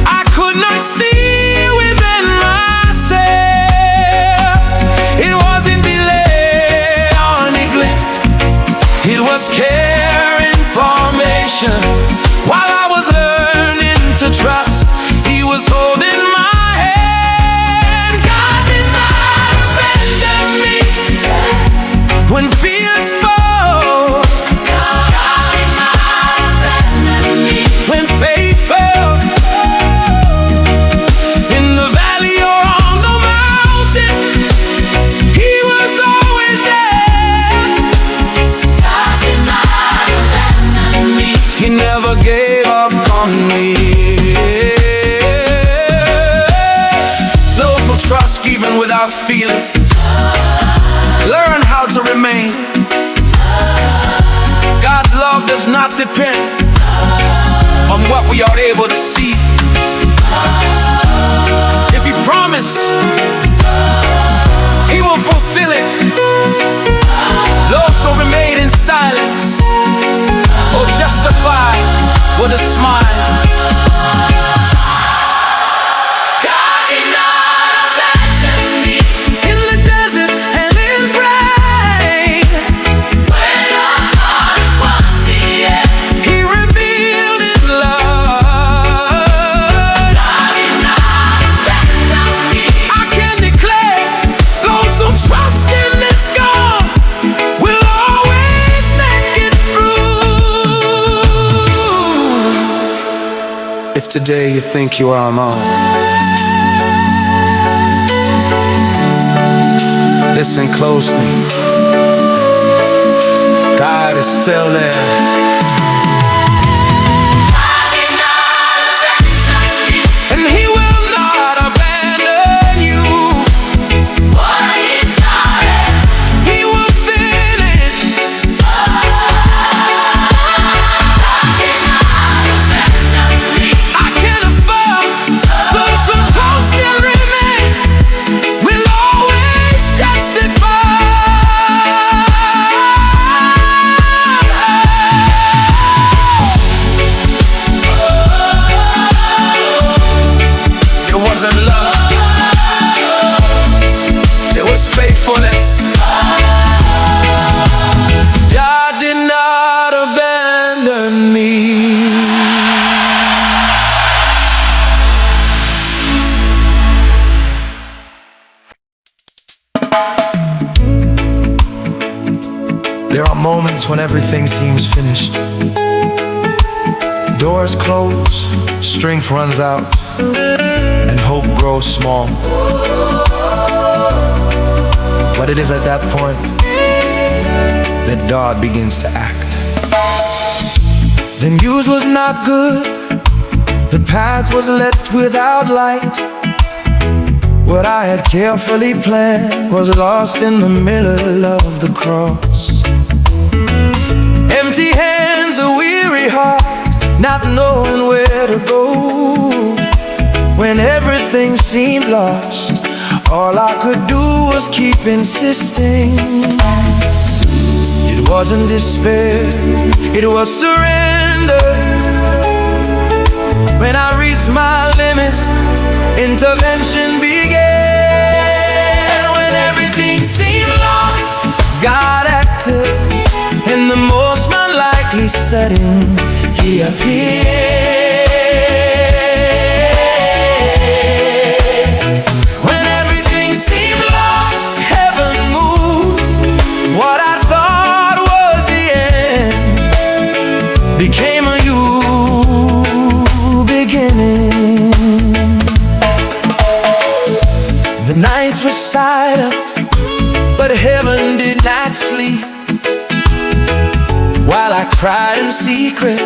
I could not see within myself. It wasn't delay or neglect, it was care and formation. While I was learning to trust, He was holding my hand. God did not abandon me when fear spoke. God did not abandon me. When faith fell in the valley or on the mountain, He was always there. God did not abandon me. He never gave up on me. Those who trust even without feeling learn how to remain. God's love does not depend on what we are able to see. If He promised, He will fulfill it. Those who remain in silence or justify with a smile. God did not abandon me. In the desert and in rain, When I thought it was the end, He revealed His love. God did not abandon me. I can declare those who trust in this God will always make it through. If today you think you are alone, listen closely. God is still there. God did not abandon me. And He will not abandon you. What He started, He will finish. God did not abandon me. I can affirm those who trust and remain will always testify. There wasn't love, there was faithfulness. God did not abandon me. There are moments when everything seems finished. Doors close, strength runs out, and hope grow small. But it is at that point that God begins to act. The news was not good, the path was left without light. What I had carefully planned was lost in the middle of the cross. Empty hands, a weary heart, not knowing where to go. When everything seemed lost, all I could do was keep insisting. It wasn't despair, it was surrender. When I reached my limit, intervention began. When everything seemed lost, God acted. In the most unlikely setting, He appeared. When everything seemed lost, heaven moved. What I thought was the end became a new beginning. The nights were silent, but heaven did not sleep. While I cried in secret,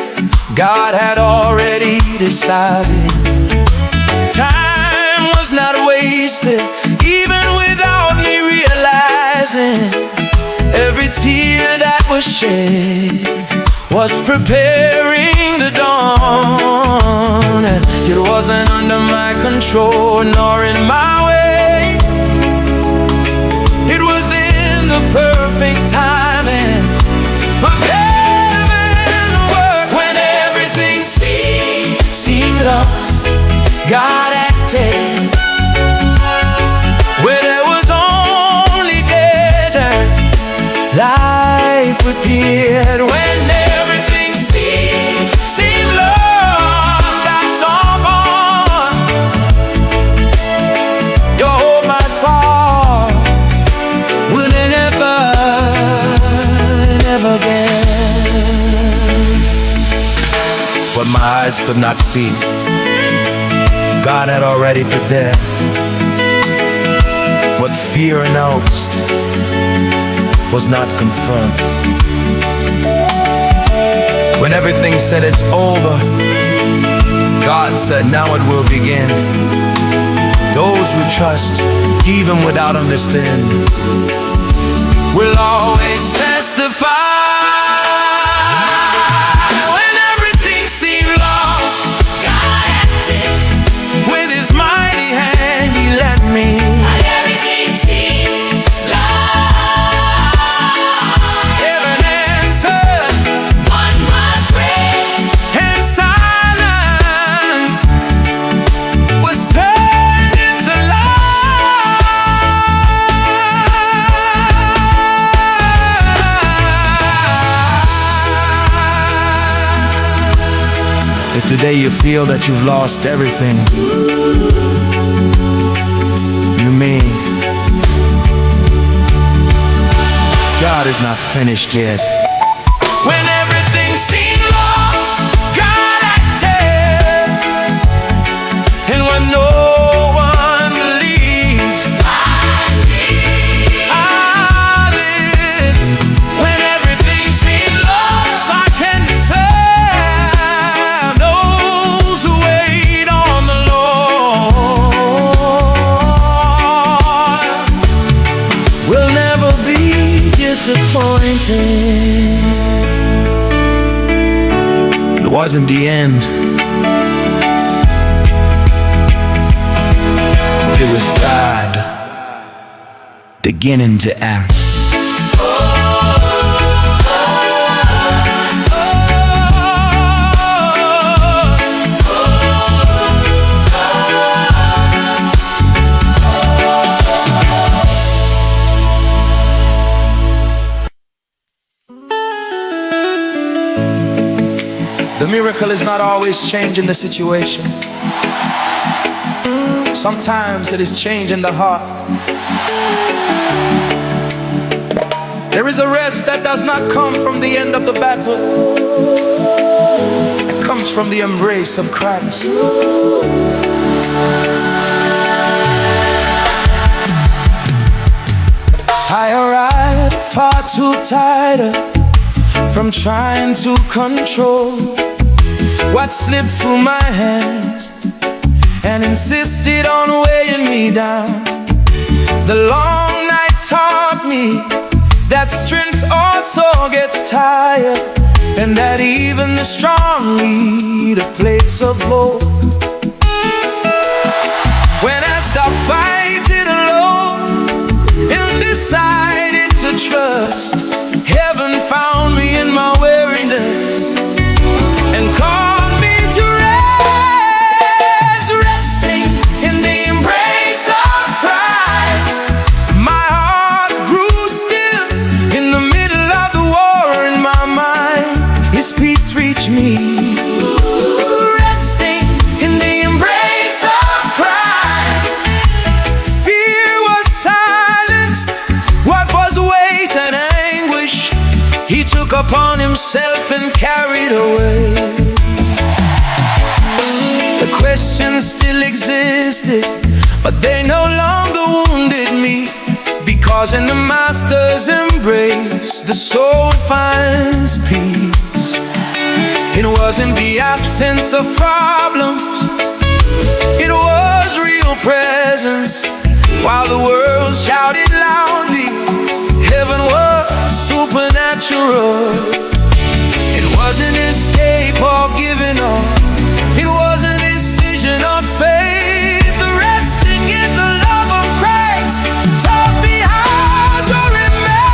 God had already decided. Time was not wasted, even without me realizing. Every tear that was shed was preparing the dawn. It wasn't under my control, nor in my way. It was in the perfect timing of heaven's work. When everything seemed lost, God acted. Where there was only desert, life appeared. When everything seemed lost, I saw born. Your hope might fall, would never again. What my eyes could not see, God had already prepared. What fear announced was not confirmed. When everything said it's over, God said now it will begin. Those who trust, even without understanding, will always testify. When everything seemed lost, God acted. with His mighty hand He led me. When everything seemed lost, Heaven answered, one was free. and silence was turned into light. If today you feel that you've lost everything, you mean God is not finished yet. When everything seemed lost, God acted. And when no one believed, I lived. When everything seemed lost, I can declare those who wait on the Lord will never be disappointed. It wasn't the end. It was God beginning to act. The miracle is not always changing the situation. Sometimes it is changing the heart. There is a rest that does not come from the end of the battle. It comes from the embrace of Christ. I arrived far too tired from trying to control what slipped through my hands and insisted on weighing me down. The long nights taught me that strength also gets tired, and that even the strong need a place of hope. When I stopped fighting alone and decided to trust, heaven found me in my weariness and called me to rest, resting in the embrace of Christ. My heart grew still in the middle of the war in my mind. His peace reached me, resting in the embrace of Christ. Fear was silenced, what was weight and anguish He took upon Himself and carried away. The questions still existed, but they no longer wounded me, because in the Master's embrace the soul finds peace. It wasn't the absence of problems, it was real presence. While the world shouted loudly, heaven was supernatural. It wasn't escape or giving up, it was a decision of faith. The resting in the love of Christ taught me how to remain,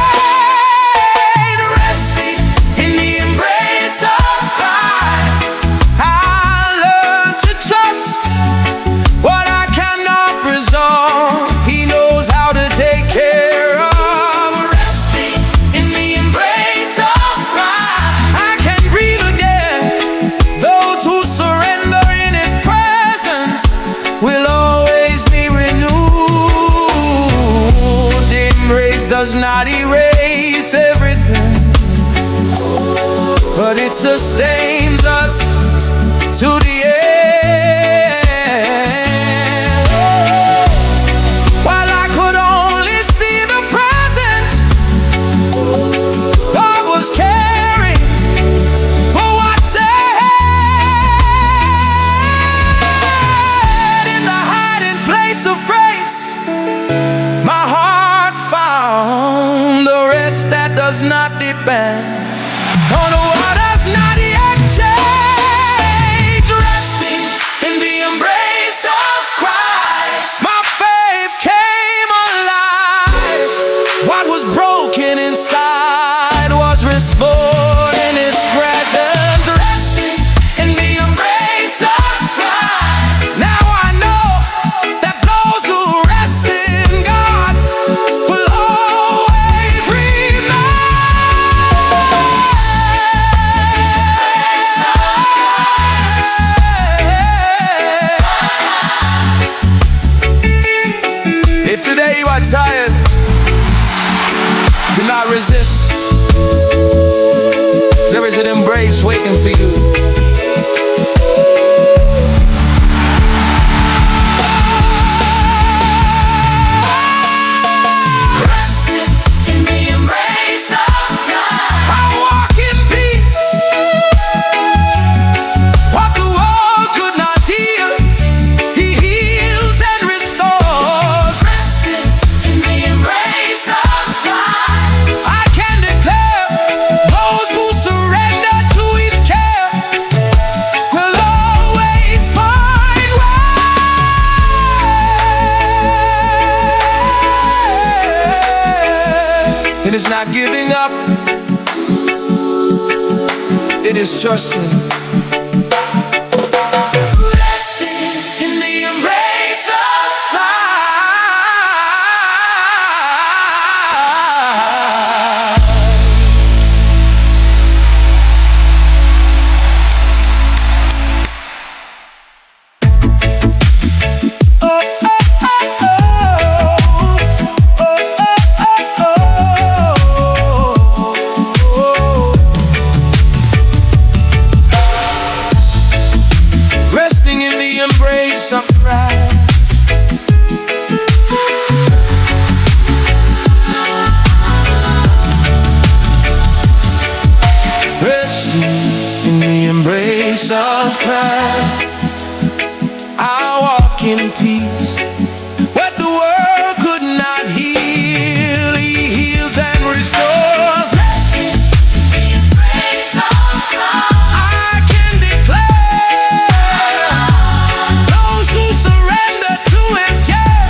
resting in the embrace of Christ. I learned to trust what I cannot resolve. He knows how to take care of. Resting in the embrace of Christ, I can breathe again. Those who surrender in His presence will always be renewed. The embrace does not erase everything, but it sustains us to the end. While I could only see the present, God was caring for what's ahead. In the hiding place of grace, my heart found the rest that does not depend on what has not yet changed. Resting in the embrace of Christ, my faith came alive. What was broken inside was restored in His presence. Resting in the embrace of Christ, now I know that those who rest in God will always remain. If today you are tired, do not resist. There is an embrace waiting for you. Resting in the embrace of God, I walk in peace. What the world could not heal, He heals and restores. Resting in the embrace of God, I can declare those who surrender to His care will always find way. It is not giving up, it is trusting. Resting in the embrace of of Christ, I walk in peace. What the world could not heal, He heals and restores. Praise of God. I can declare those who surrender to His care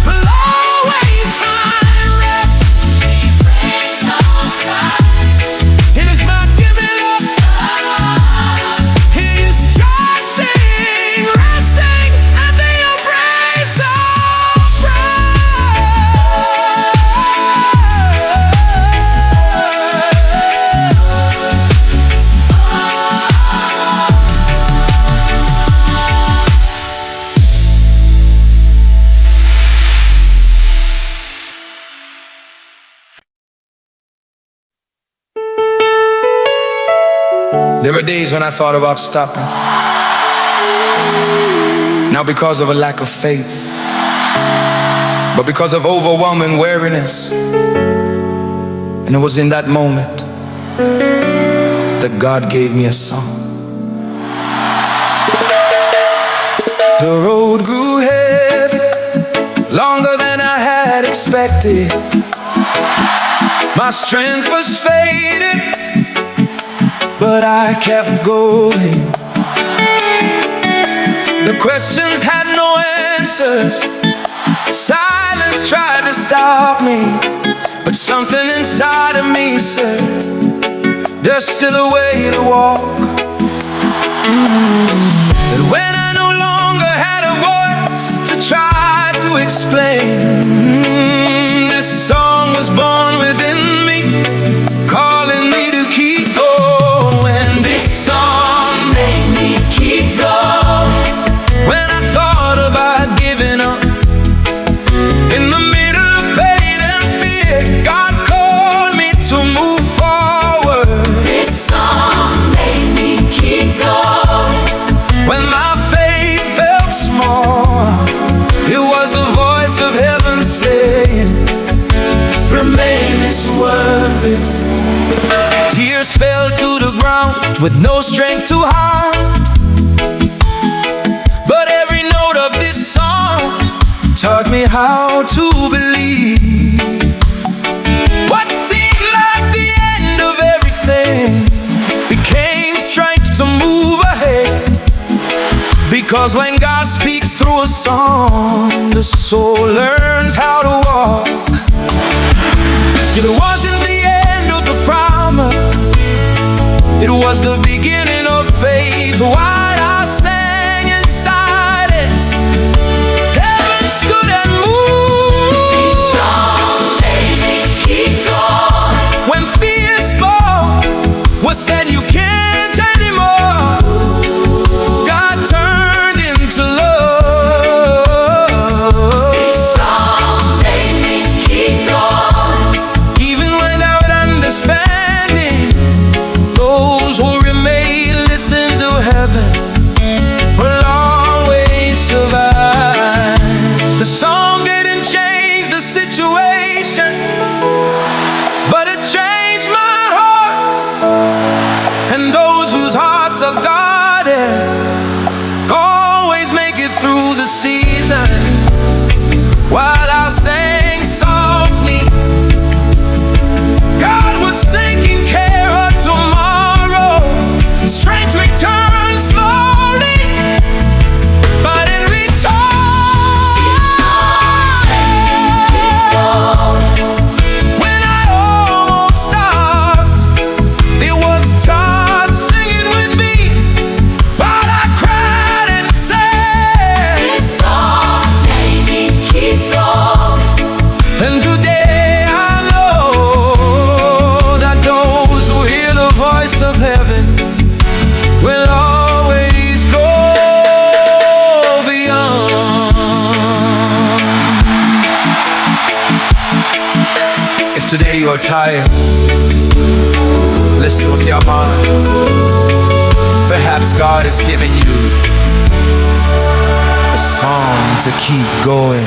will always find rest. Praise of God. It is not giving up. He is trusting, resting at the embrace of There were days when I thought about stopping, not because of a lack of faith, but because of overwhelming weariness. And it was in that moment that God gave me a song. The road grew heavy, longer than I had expected. My strength was fading, but I kept going. The questions had no answers. Silence tried to stop me, but something inside of me said, there's still a way to walk. And when I no longer had a voice to try to explain, this song was born within me, calling me to keep going. This song made me keep going. When I thought about giving up, in the middle of pain and fear, God called me to move forward. This song made me keep going. When my faith felt small, it was the voice of heaven saying, remain, it's worth it. Tears fell to the ground with no strength to hide, but every note of this song taught me how to believe. What seemed like the end of everything became strength to move ahead. Because when God speaks through a song, the soul learns how to walk. It wasn't the end of the promise, it was the beginning of faith. While I sang in silence, heaven stood and This moved. song made me keep going. When fear spoke, what said you can't anymore, God turned into love. This song made me keep going. Even without understanding, those who remain listen to heaven will always survive. The song didn't change the situation, but it changed my heart. And those whose hearts are guarded always make it through the season. While I sang softly, God was taking care of tomorrow. Strength returns slowly, but in return, when I almost stopped, it was God singing with me, while I cried and said, This song made me keep going. and today I know that those who hear the voice of heaven will always go beyond. If today you're tired, listen with your heart. Perhaps God is giving you a song to keep going.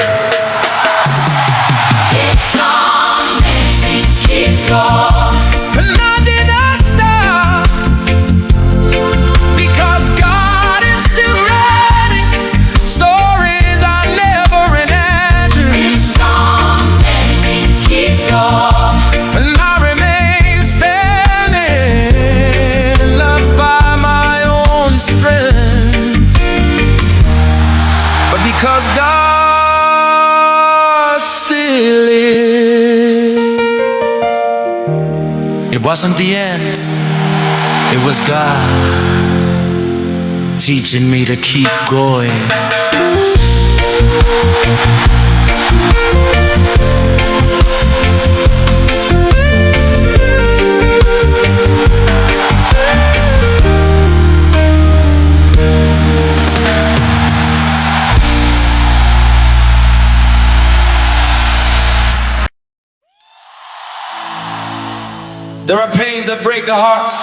This song made me keep going. And I did not stop It wasn't the end, it was God teaching me to keep going. There are pains that break the heart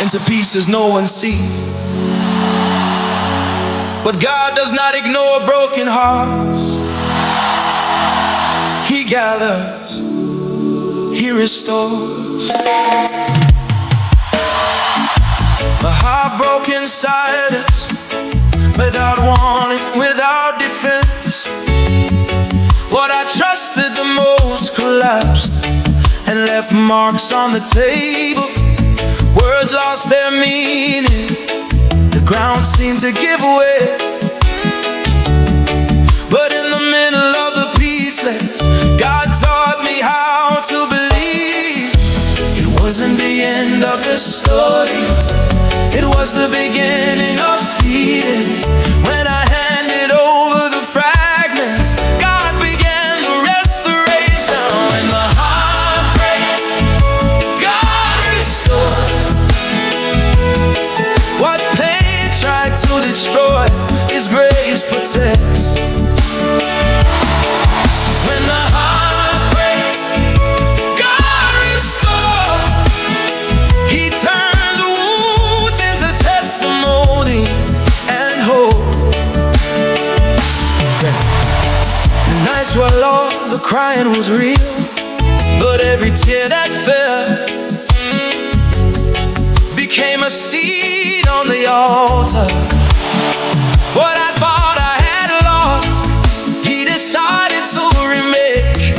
into pieces no one sees. But God does not ignore broken hearts. He gathers, He restores. A heartbroken silence, without warning, without defense. What I trusted the most collapsed and left marks on the table. Words lost their meaning, the ground seemed to give way. But in the middle of the peaceless, God taught me how to believe. It wasn't the end of the story, it was the beginning of feeding. When I handed over the fragments, God began the restoration. When the heart breaks, God restores. What pain tried to destroy, His grace protects. When the heart breaks, God restores. He turns wounds into testimony and hope. The nights were long, the crying was real, but every tear that fell became a seed on the altar. What I thought I had lost, He decided to remake.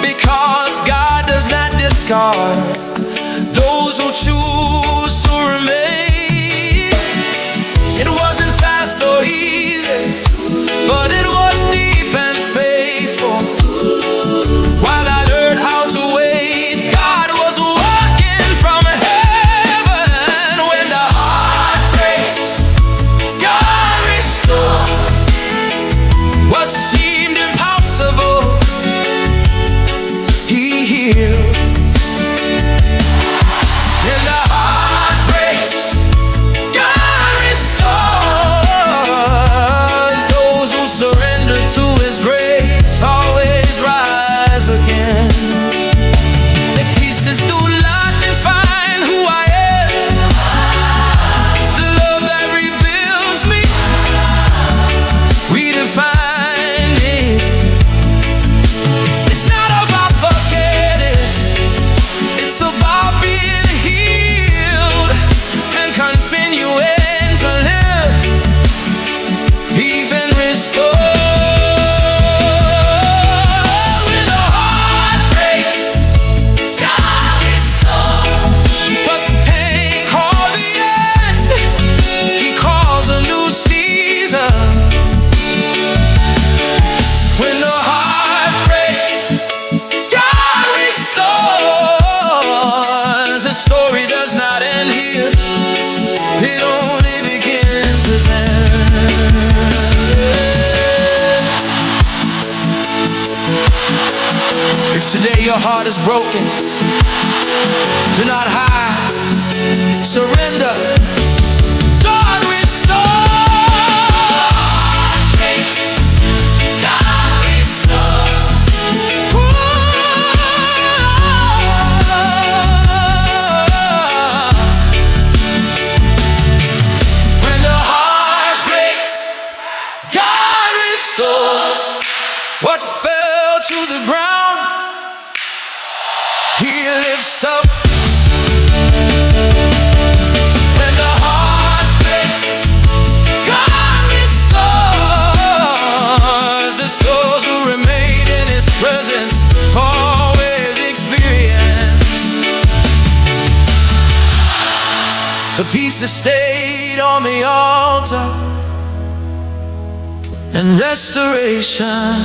Because God does not discard those who choose to remain. It wasn't fast or easy, but it was deep and faithful. While I learned how to wait, God was walking from heaven. When the heart breaks, God restores. What seemed impossible, He healed. When the heart breaks, God restores. Those who surrender to His grace always rise again. The pieces do not define who I am. The love that rebuilds me redefined it. It's not about forgetting, it's about being healed and continuing to live, even restored. When the heart breaks, God restores. What pain called the end, He calls a new season. When the heart breaks, God restores. The story does not end here, it only begins again. If today your heart is broken, do not hide, surrender. God restores. God restores. When the heart breaks, God restores. What fell to the ground, He lifts up. When the heart breaks, God restores. Those who remain in His presence always experience. The pieces stayed on the altar, and restoration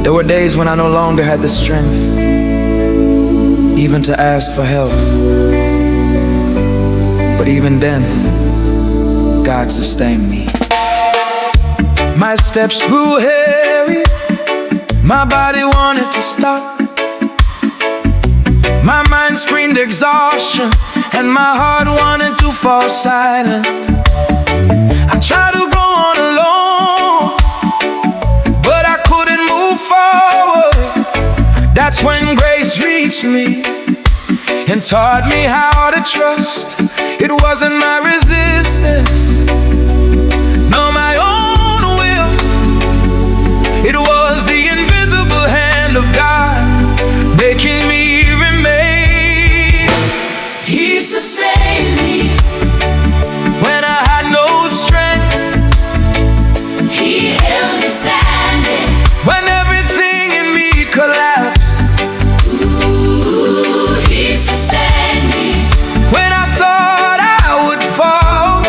There were days when I no longer had the strength even to ask for help. But even then, God sustained me. My steps grew heavy, my body wanted to stop. My mind screamed exhaustion, and my heart wanted to fall silent. I tried to go on alone, but I couldn't move forward. That's when grace reached me and taught me how to trust. It wasn't my resistance, nor my own will. It was the invisible hand of God making me remain. He sustained me When I had no strength, He held me standing. when everything in me collapsed, Ooh, He sustained me. when I thought I would fall,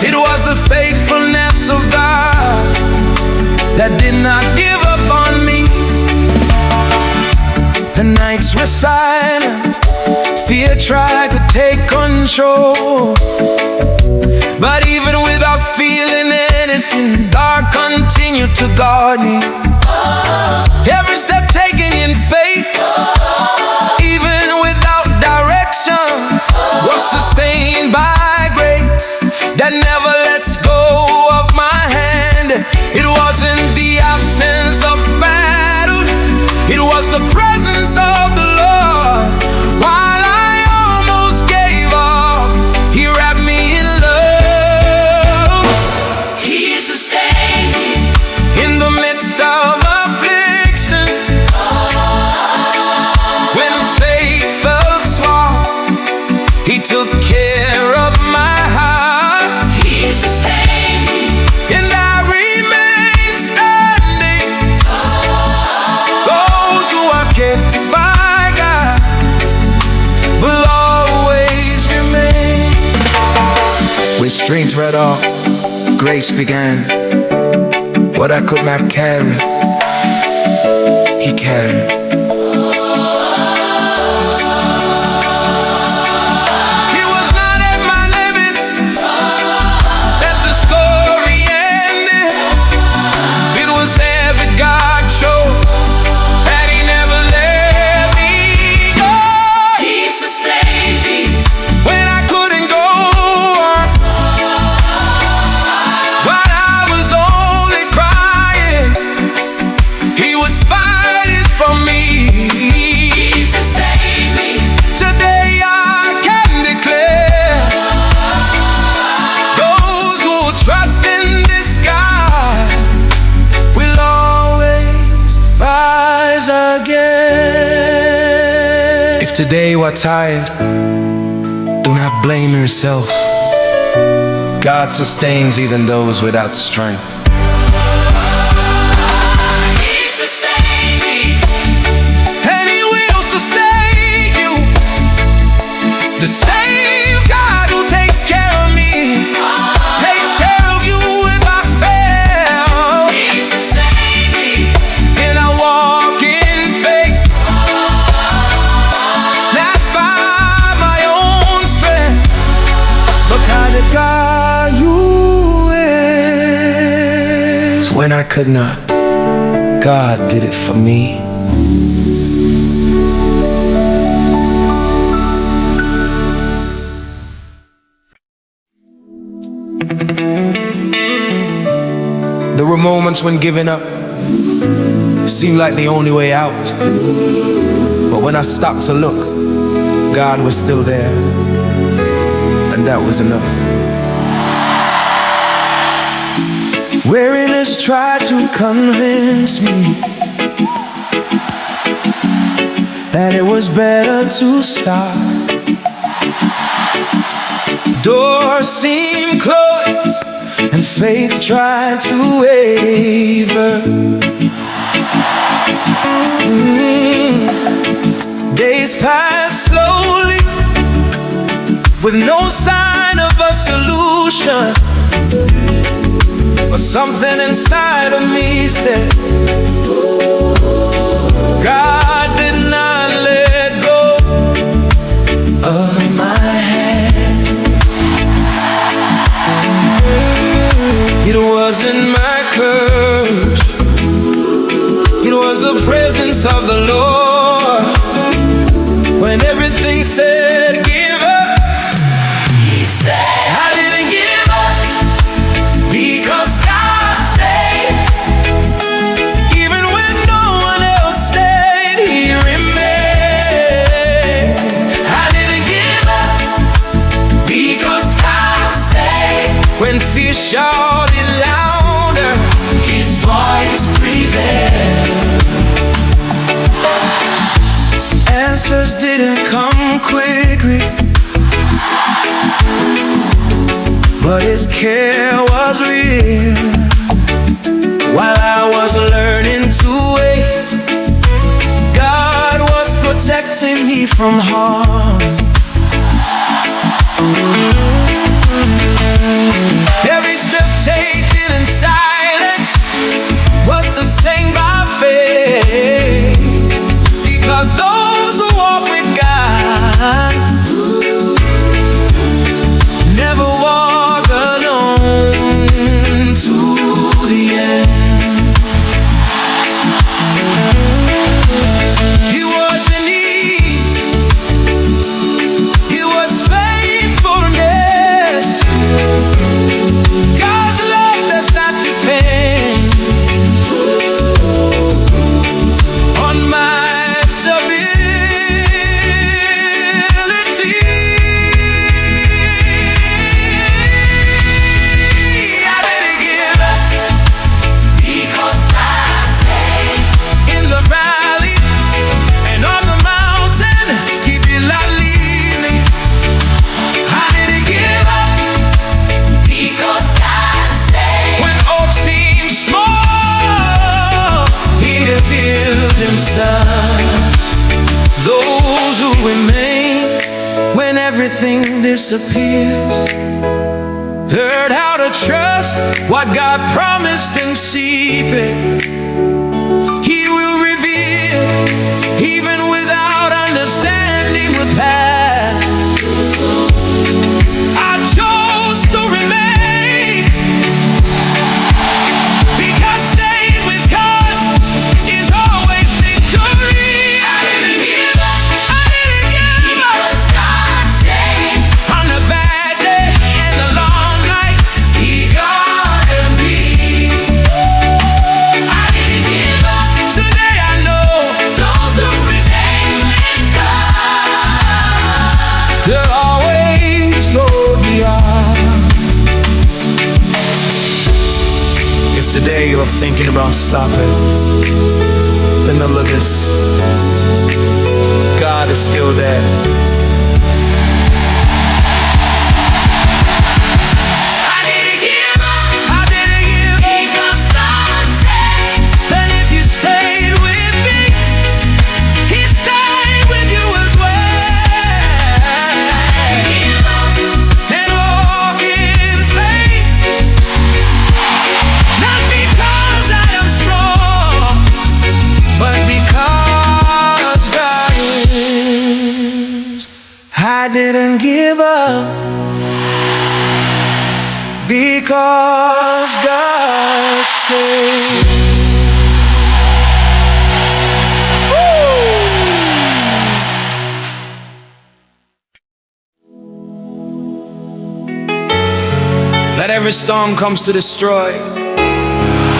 it was the faithfulness of God that did not give up on me. The nights were silent, fear tried to take control. But even without feeling anything, God continued to guard me. Every step taken in faith, even without direction, was sustained by grace that never lets go of my hand. It wasn't the absence of battle, it was the presence of the Lord. While I almost gave up, He wrapped me in love. He sustained me. In the midst of affliction, when faith felt small, He took care of my heart. He sustained me. And I remain standing. Those who are kept by God will always remain. With strength right off, grace began. What I could not carry, He carried. He was not at my limit, that the story ended. It was there that God showed that He never let me go. He sustained me. When I couldn't go on, while I was only crying, He was fighting for me. He sustained me. Today I can declare, those who trust in this God will always rise again. If today you are tired, do not blame yourself. God sustains even those without strength. He sustained me. And He will sustain you. The same God who takes care of me takes care of you if I fail. He sustained me. And I walk in faith, not by my own strength, but kind of God you is. When I could not, God did it for me. There were moments when giving up seemed like the only way out. But when I stopped to look, God was still there, and that was enough. Weariness tried to convince me that it was better to stop. Doors seemed closed and faith tried to waver. days pass slowly, with no sign of a solution. But something inside of me said, God did not let go of my hand. It wasn't my curse, it was the presence of the Lord. When everything said give up, He said I didn't give up, because God stayed. Even when no one else stayed, He remained. I didn't give up, because God stayed. When fear shouted louder, His voice prevailed. Answers didn't come quickly, but His care was real. While I was learning to wait, God was protecting me from harm. Every step taken in silence was sustained by faith, because those who walk with God never walk alone to the end. It wasn't ease, it was faithfulness. God's love does not depend on my stability. I didn't give up, because God stayed. In the valley and on the mountain, He did not leave me. I didn't give up, because God stayed. When all seemed small, He revealed Himself. Those who remain when everything disappears learn how to trust what God promised in secret. He will reveal even without understanding the path. I chose to remain, because staying with God is always victory. I didn't give up, I didn't give up, because God stayed. On the bad day and the long night, He guarded me. I didn't give up. Today I know those who remain with God, they'll always go beyond. If today you're thinking about stopping, then know this: God is still there. I didn't give up, I didn't give up, because God stayed. And if you stayed with me, He stayed with you as well. And walk in faith, not because I am strong, but because God is. I didn't give up, because God stayed. Not every storm comes to destroy,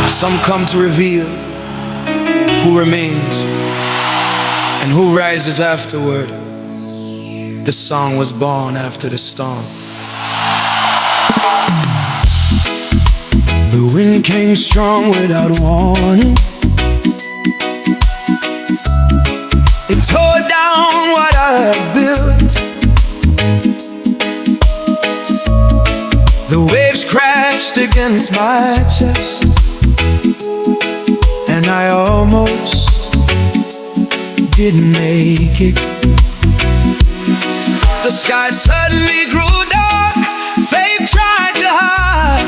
some come to reveal who remains and who rises afterward. This song was born after the storm. The wind came strong without warning. It tore down what I had built. The waves crashed against my chest, and I almost didn't make it. The sky suddenly grew dark. Faith tried to hide,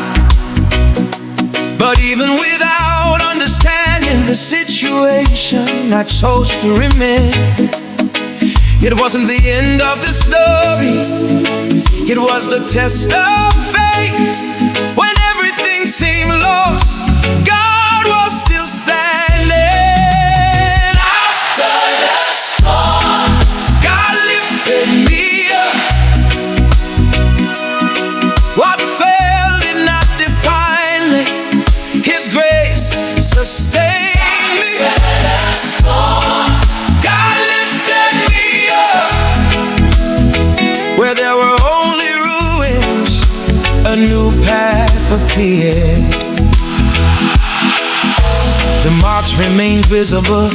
but even without understanding the situation, I chose to remain. It wasn't the end of the story, it was the test of faith. When everything seemed lost, God was still standing. After the storm, God lifted me up. What fell did not define me, His grace sustained me. After the storm, God lifted me up. Where there were only ruins, a new path appeared. The marks remained visible,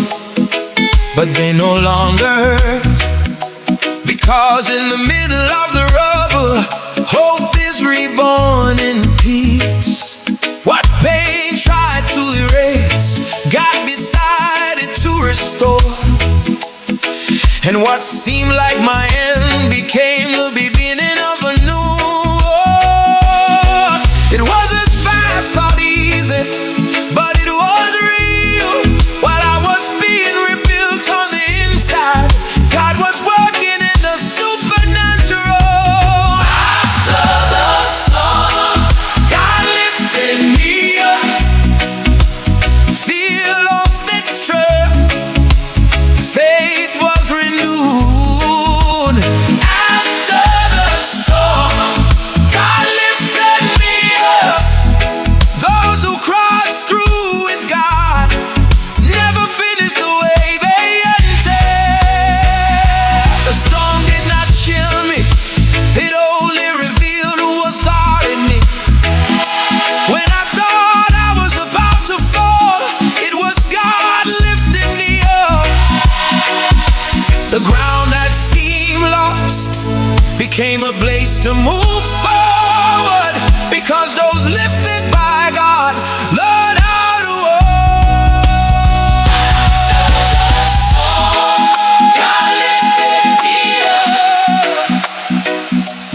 but they no longer hurt, because in the middle of the rubble, hope is reborn in peace. What pain tried to erase, God decided to restore. And what seemed like my end became the beginning of a new war. It wasn't fast or easy, but it was real. While I was being rebuilt on the inside, God was working in the supernatural. After the storm, God lifted me up. Fear lost its strength, faith was renewed. After the storm, God lifted me up. Those who crossed through with God never finished the way they entered. The storm did not chill me, it only revealed who was guarding me. When I thought I was about to fall, it was God lifting me up. The ground that seemed lost became a place to move forward, because those lifted by God learned how to walk. God lifted me up.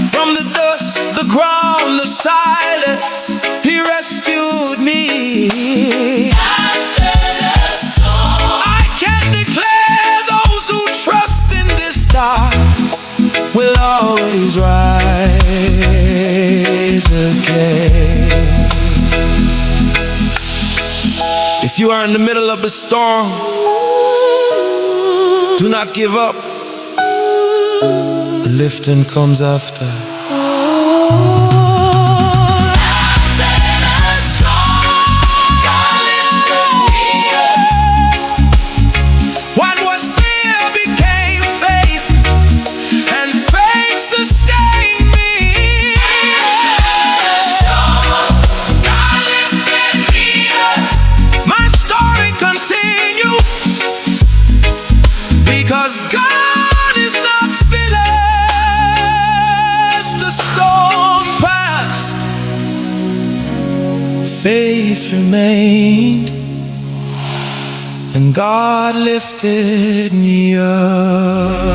From the dust, the ground, the silence, He rescued me. After the storm, I can declare those who trust in this God will always rise again. If you are in the middle of the storm, do not give up. Lifting comes after. What was fear became faith, and faith sustained me. God lifted me up. My story continues, because God is not finished. The storm passed, faith remained, and God lifted me up.